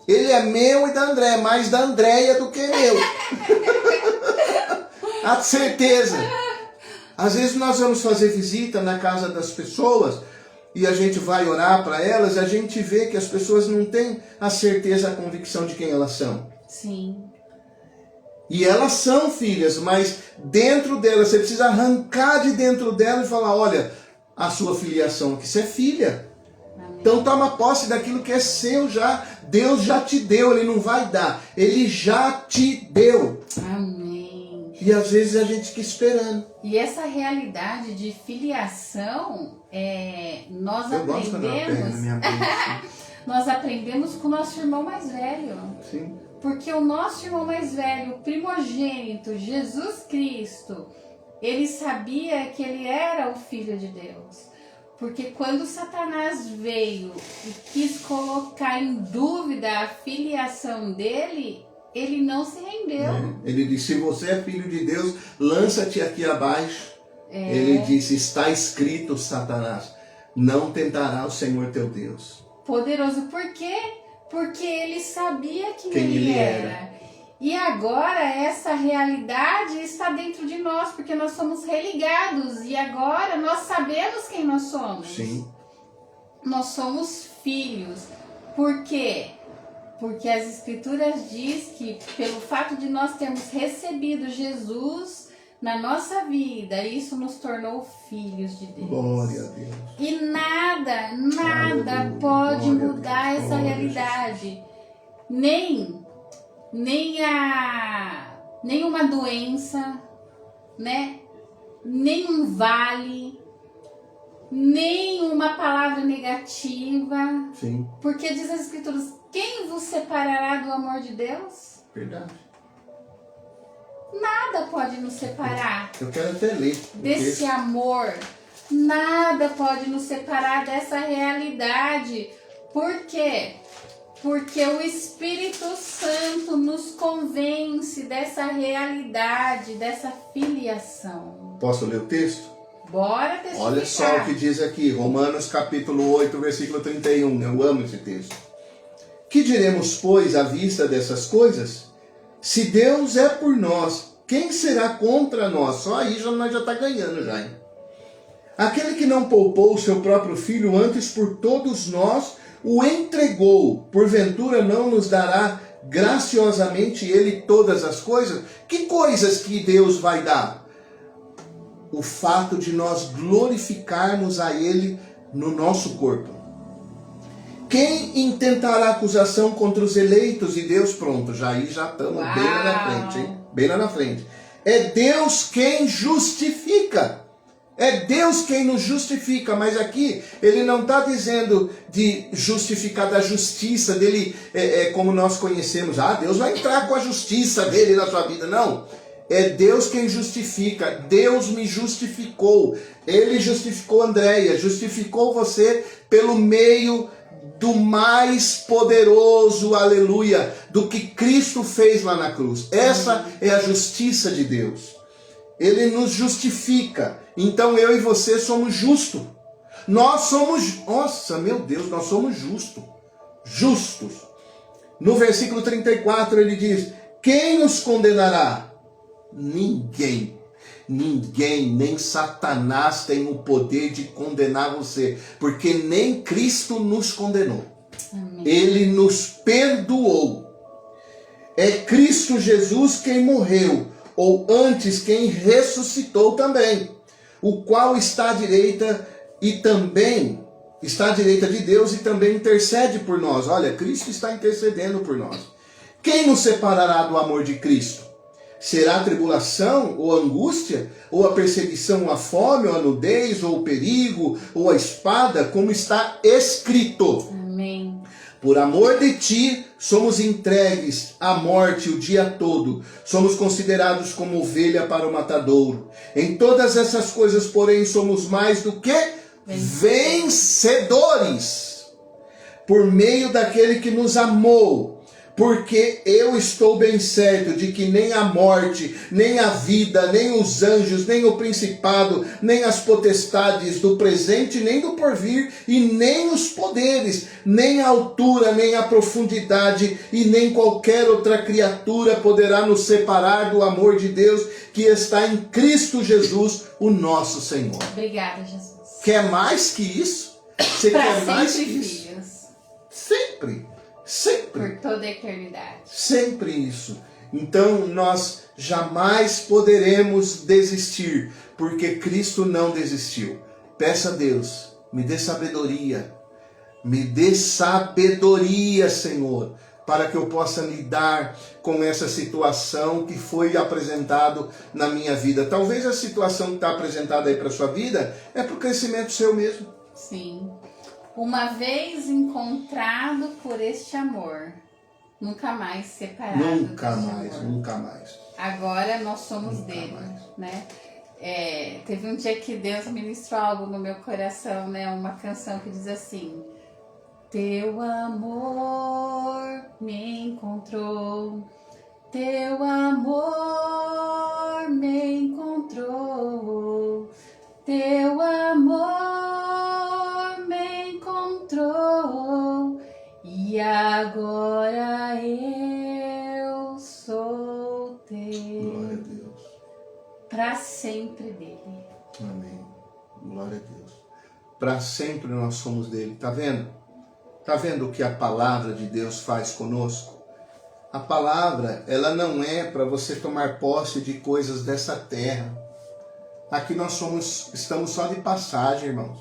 Ele é meu e da Andréia, mais da Andréia do que meu. A certeza. Às vezes nós vamos fazer visita na casa das pessoas e a gente vai orar para elas e a gente vê que as pessoas não têm a certeza, a convicção de quem elas são. Sim. E elas são filhas, mas dentro delas, você precisa arrancar de dentro dela e falar, olha, a sua filiação, que você é filha. Amém. Então toma posse daquilo que é seu já. Deus já te deu, Ele não vai dar. Ele já te deu. Amém. E às vezes a gente fica esperando. E essa realidade de filiação, nós aprendemos com o nosso irmão mais velho. Sim. Porque o nosso irmão mais velho, o primogênito, Jesus Cristo, ele sabia que ele era o Filho de Deus. Porque quando Satanás veio e quis colocar em dúvida a filiação dele, ele não se rendeu. Ele disse, se você é filho de Deus, lança-te aqui abaixo. Ele disse, está escrito, Satanás, não tentará o Senhor teu Deus. Poderoso, por quê? porque ele sabia quem Quem ele ele era. E agora essa realidade está dentro de nós, porque nós somos religados. E agora nós sabemos quem nós somos. Sim. Nós somos filhos. Por quê? Porque as Escrituras diz que pelo fato de nós termos recebido Jesus na nossa vida, isso nos tornou filhos de Deus. Glória a Deus. E nada Aleluia. pode Glória a mudar Deus. essa Glória a realidade. Nem uma doença, né? Nem um vale, nem uma palavra negativa. Sim, Porque diz as Escrituras, quem vos separará do amor de Deus? verdade. Nada pode nos separar Eu quero até ler o desse texto. amor. Nada pode nos separar dessa realidade. Por quê? Porque o Espírito Santo nos convence dessa realidade, dessa filiação. Posso ler o texto? Bora testificar. Olha só o que diz aqui, Romanos capítulo 8, versículo 31. Eu amo esse texto. Que diremos, pois, à vista dessas coisas? Se Deus é por nós, quem será contra nós? Só aí nós já está ganhando já, hein? Aquele que não poupou o seu próprio filho, antes por todos nós o entregou, porventura não nos dará graciosamente ele todas as coisas? Que coisas que Deus vai dar? O fato de nós glorificarmos a ele no nosso corpo. Quem intentará acusação contra os eleitos de Deus? Pronto, já estamos bem lá na frente, hein? Bem lá na frente. É Deus quem justifica. É Deus quem nos justifica, mas aqui ele não está dizendo de justificar da justiça dele, como nós conhecemos. Ah, Deus vai entrar com a justiça dele na sua vida. Não, é Deus quem justifica. Deus me justificou. Ele justificou Andréia, justificou você pelo meio do mais poderoso, aleluia, do que Cristo fez lá na cruz. Essa é a justiça de Deus. Ele nos justifica. Então eu e você somos justos. Nós somos, nossa, meu Deus, nós somos justos. Justos. No versículo 34 ele diz, quem nos condenará? Ninguém. Ninguém, nem Satanás tem o poder de condenar você. Porque nem Cristo nos condenou. Amém. Ele nos perdoou. É Cristo Jesus quem morreu, ou antes quem ressuscitou também, o qual está à direita e também está à direita de Deus e também intercede por nós. Olha, Cristo está intercedendo por nós. Quem nos separará do amor de Cristo? Será a tribulação, ou a angústia, ou a perseguição, ou a fome, ou a nudez, ou o perigo, ou a espada, como está escrito. Amém. Por amor de ti, somos entregues à morte o dia todo. Somos considerados como ovelha para o matadouro. Em todas essas coisas, porém, somos mais do que vencedores. Por meio daquele que nos amou. Porque eu estou bem certo de que nem a morte, nem a vida, nem os anjos, nem o principado, nem as potestades do presente, nem do porvir, e nem os poderes, nem a altura, nem a profundidade, e nem qualquer outra criatura poderá nos separar do amor de Deus que está em Cristo Jesus, o nosso Senhor. Obrigada, Jesus. Quer mais que isso? Você quer mais que isso? Filhos. Sempre. Sempre. Por toda a eternidade. Sempre isso. Então nós jamais poderemos desistir, porque Cristo não desistiu. Peça a Deus, me dê sabedoria. Me dê sabedoria, Senhor, para que eu possa lidar com essa situação que foi apresentado na minha vida. Talvez a situação que está apresentada aí para a sua vida é para o crescimento seu mesmo. Sim. Uma vez encontrado por este amor, nunca mais separado. Nunca deste mais, amor. nunca mais. Agora nós somos Nunca dele, mais. né? Teve um dia que Deus ministrou algo no meu coração, né? Uma canção que diz assim: teu amor me encontrou, teu amor me encontrou, teu amor me encontrou E agora eu sou teu. Glória a Deus. Para sempre dele. Amém. Glória a Deus. Para sempre nós somos dele. Tá vendo? Tá vendo o que a palavra de Deus faz conosco? A palavra, ela não é para você tomar posse de coisas dessa terra. Aqui nós estamos só de passagem, irmãos.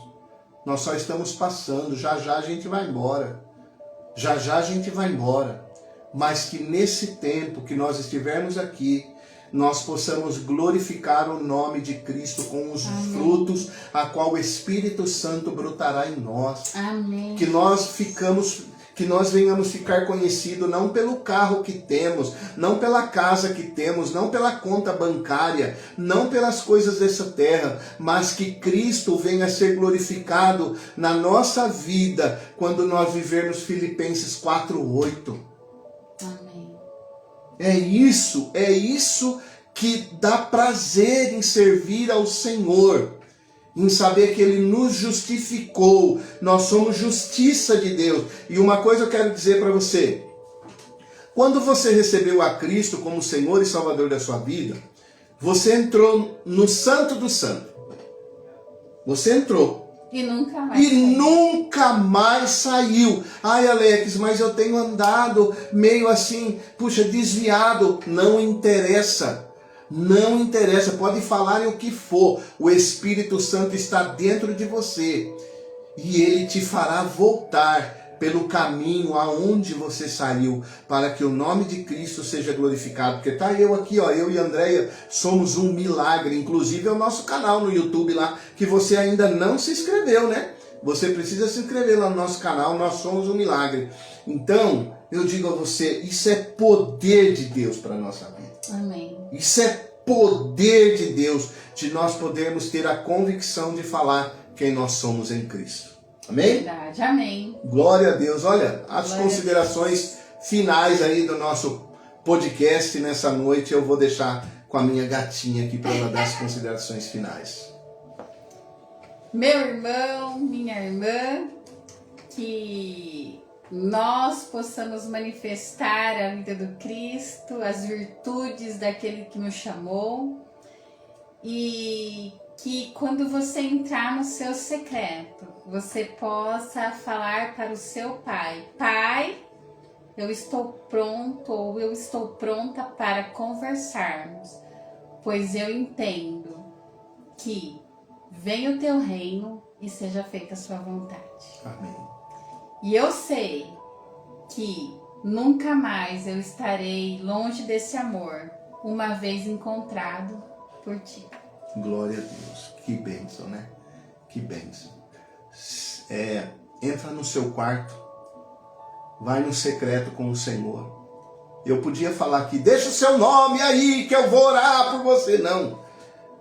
Nós só estamos passando. Já já a gente vai embora. Já já a gente vai embora. Mas que nesse tempo que nós estivermos aqui, nós possamos glorificar o nome de Cristo com os Amém. frutos a qual o Espírito Santo brotará em nós. Amém. Que nós venhamos ficar conhecidos não pelo carro que temos, não pela casa que temos, não pela conta bancária, não pelas coisas dessa terra, mas que Cristo venha ser glorificado na nossa vida quando nós vivermos Filipenses 4:8. Amém. É isso que dá prazer em servir ao Senhor, em saber que Ele nos justificou, nós somos justiça de Deus. E uma coisa eu quero dizer para você, quando você recebeu a Cristo como Senhor e Salvador da sua vida, você entrou no Santo do Santo. Você entrou. E nunca mais. E nunca mais saiu. Ai, Alex, mas eu tenho andado meio assim, puxa, desviado. Não interessa. Não interessa. Pode falarem o que for. O Espírito Santo está dentro de você. E ele te fará voltar pelo caminho aonde você saiu, para que o nome de Cristo seja glorificado. Porque tá eu aqui, ó, eu e a Andréia somos um milagre. Inclusive é o nosso canal no YouTube lá, que você ainda não se inscreveu, né? Você precisa se inscrever lá no nosso canal, nós somos um milagre. Então, eu digo a você, isso é poder de Deus para a nossa vida. Amém. Isso é poder de Deus, de nós podermos ter a convicção de falar quem nós somos em Cristo. Amém? Verdade. Amém. Glória a Deus. Olha, as Glória considerações finais aí do nosso podcast nessa noite eu vou deixar com a minha gatinha aqui para ela dar as considerações finais. Meu irmão, minha irmã, que nós possamos manifestar a vida do Cristo, as virtudes daquele que nos chamou, e que quando você entrar no seu secreto, você possa falar para o seu pai: Pai, eu estou pronto ou eu estou pronta para conversarmos, pois eu entendo que venha o teu reino e seja feita a sua vontade. Amém. E eu sei que nunca mais eu estarei longe desse amor, uma vez encontrado por ti. Glória a Deus. Que bênção, né? Que bênção. Entra no seu quarto, vai no secreto com o Senhor. Eu podia falar aqui, deixa o seu nome aí que eu vou orar por você. Não.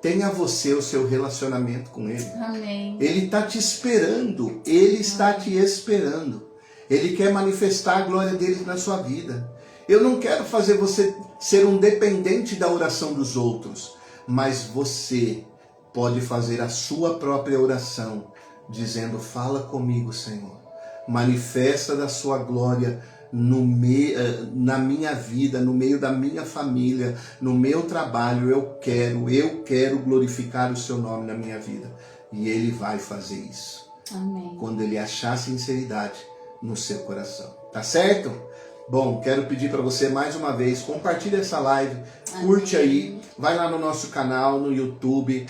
Tenha você o seu relacionamento com Ele. Amém. Ele está te esperando. Ele está te esperando. Ele quer manifestar a glória dele na sua vida. Eu não quero fazer você ser um dependente da oração dos outros, mas você pode fazer a sua própria oração, dizendo: fala comigo, Senhor. Manifesta da sua glória na minha vida, no meio da minha família, no meu trabalho. Eu quero glorificar o seu nome na minha vida. E Ele vai fazer isso. Amém. Quando Ele achar sinceridade no seu coração. Tá certo? Bom, quero pedir para você mais uma vez, compartilhe essa live, curte aí, vai lá no nosso canal, no YouTube,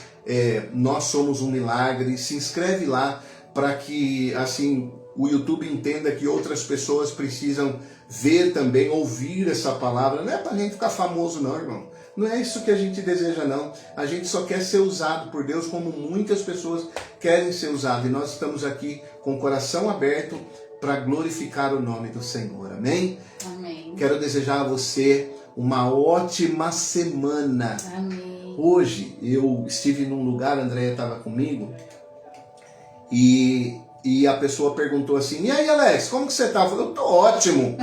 Nós Somos um Milagre, se inscreve lá para que assim o YouTube entenda que outras pessoas precisam ver também, ouvir essa palavra. Não é para a gente ficar famoso não, irmão. Não é isso que a gente deseja não. A gente só quer ser usado por Deus como muitas pessoas querem ser usadas. E nós estamos aqui com o coração aberto para glorificar o nome do Senhor. Amém? Amém. Quero desejar a você uma ótima semana. Amém. Hoje eu estive num lugar, a Andréia estava comigo, e a pessoa perguntou assim: e aí, Alex, como que você tá? Eu falei: eu tô ótimo.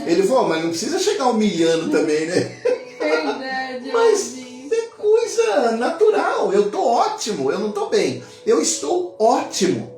Ele falou: mas não precisa chegar humilhando também, né? Verdade. Mas é coisa natural. Eu tô ótimo, eu não tô bem. Eu estou ótimo.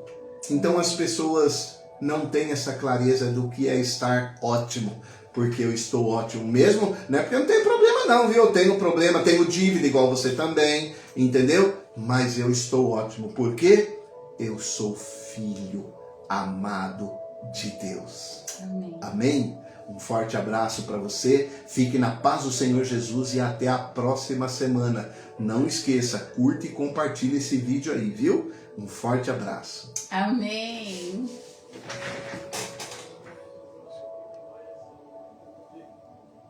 Então as pessoas não tem essa clareza do que é estar ótimo. Porque eu estou ótimo mesmo, não é porque eu não tenho problema não, viu? Eu tenho problema, tenho dívida igual você também, entendeu? Mas eu estou ótimo, porque eu sou filho amado de Deus. Amém. Amém? Um forte abraço para você, fique na paz do Senhor Jesus e até a próxima semana. Não esqueça, curta e compartilhe esse vídeo aí, viu? Um forte abraço. Amém.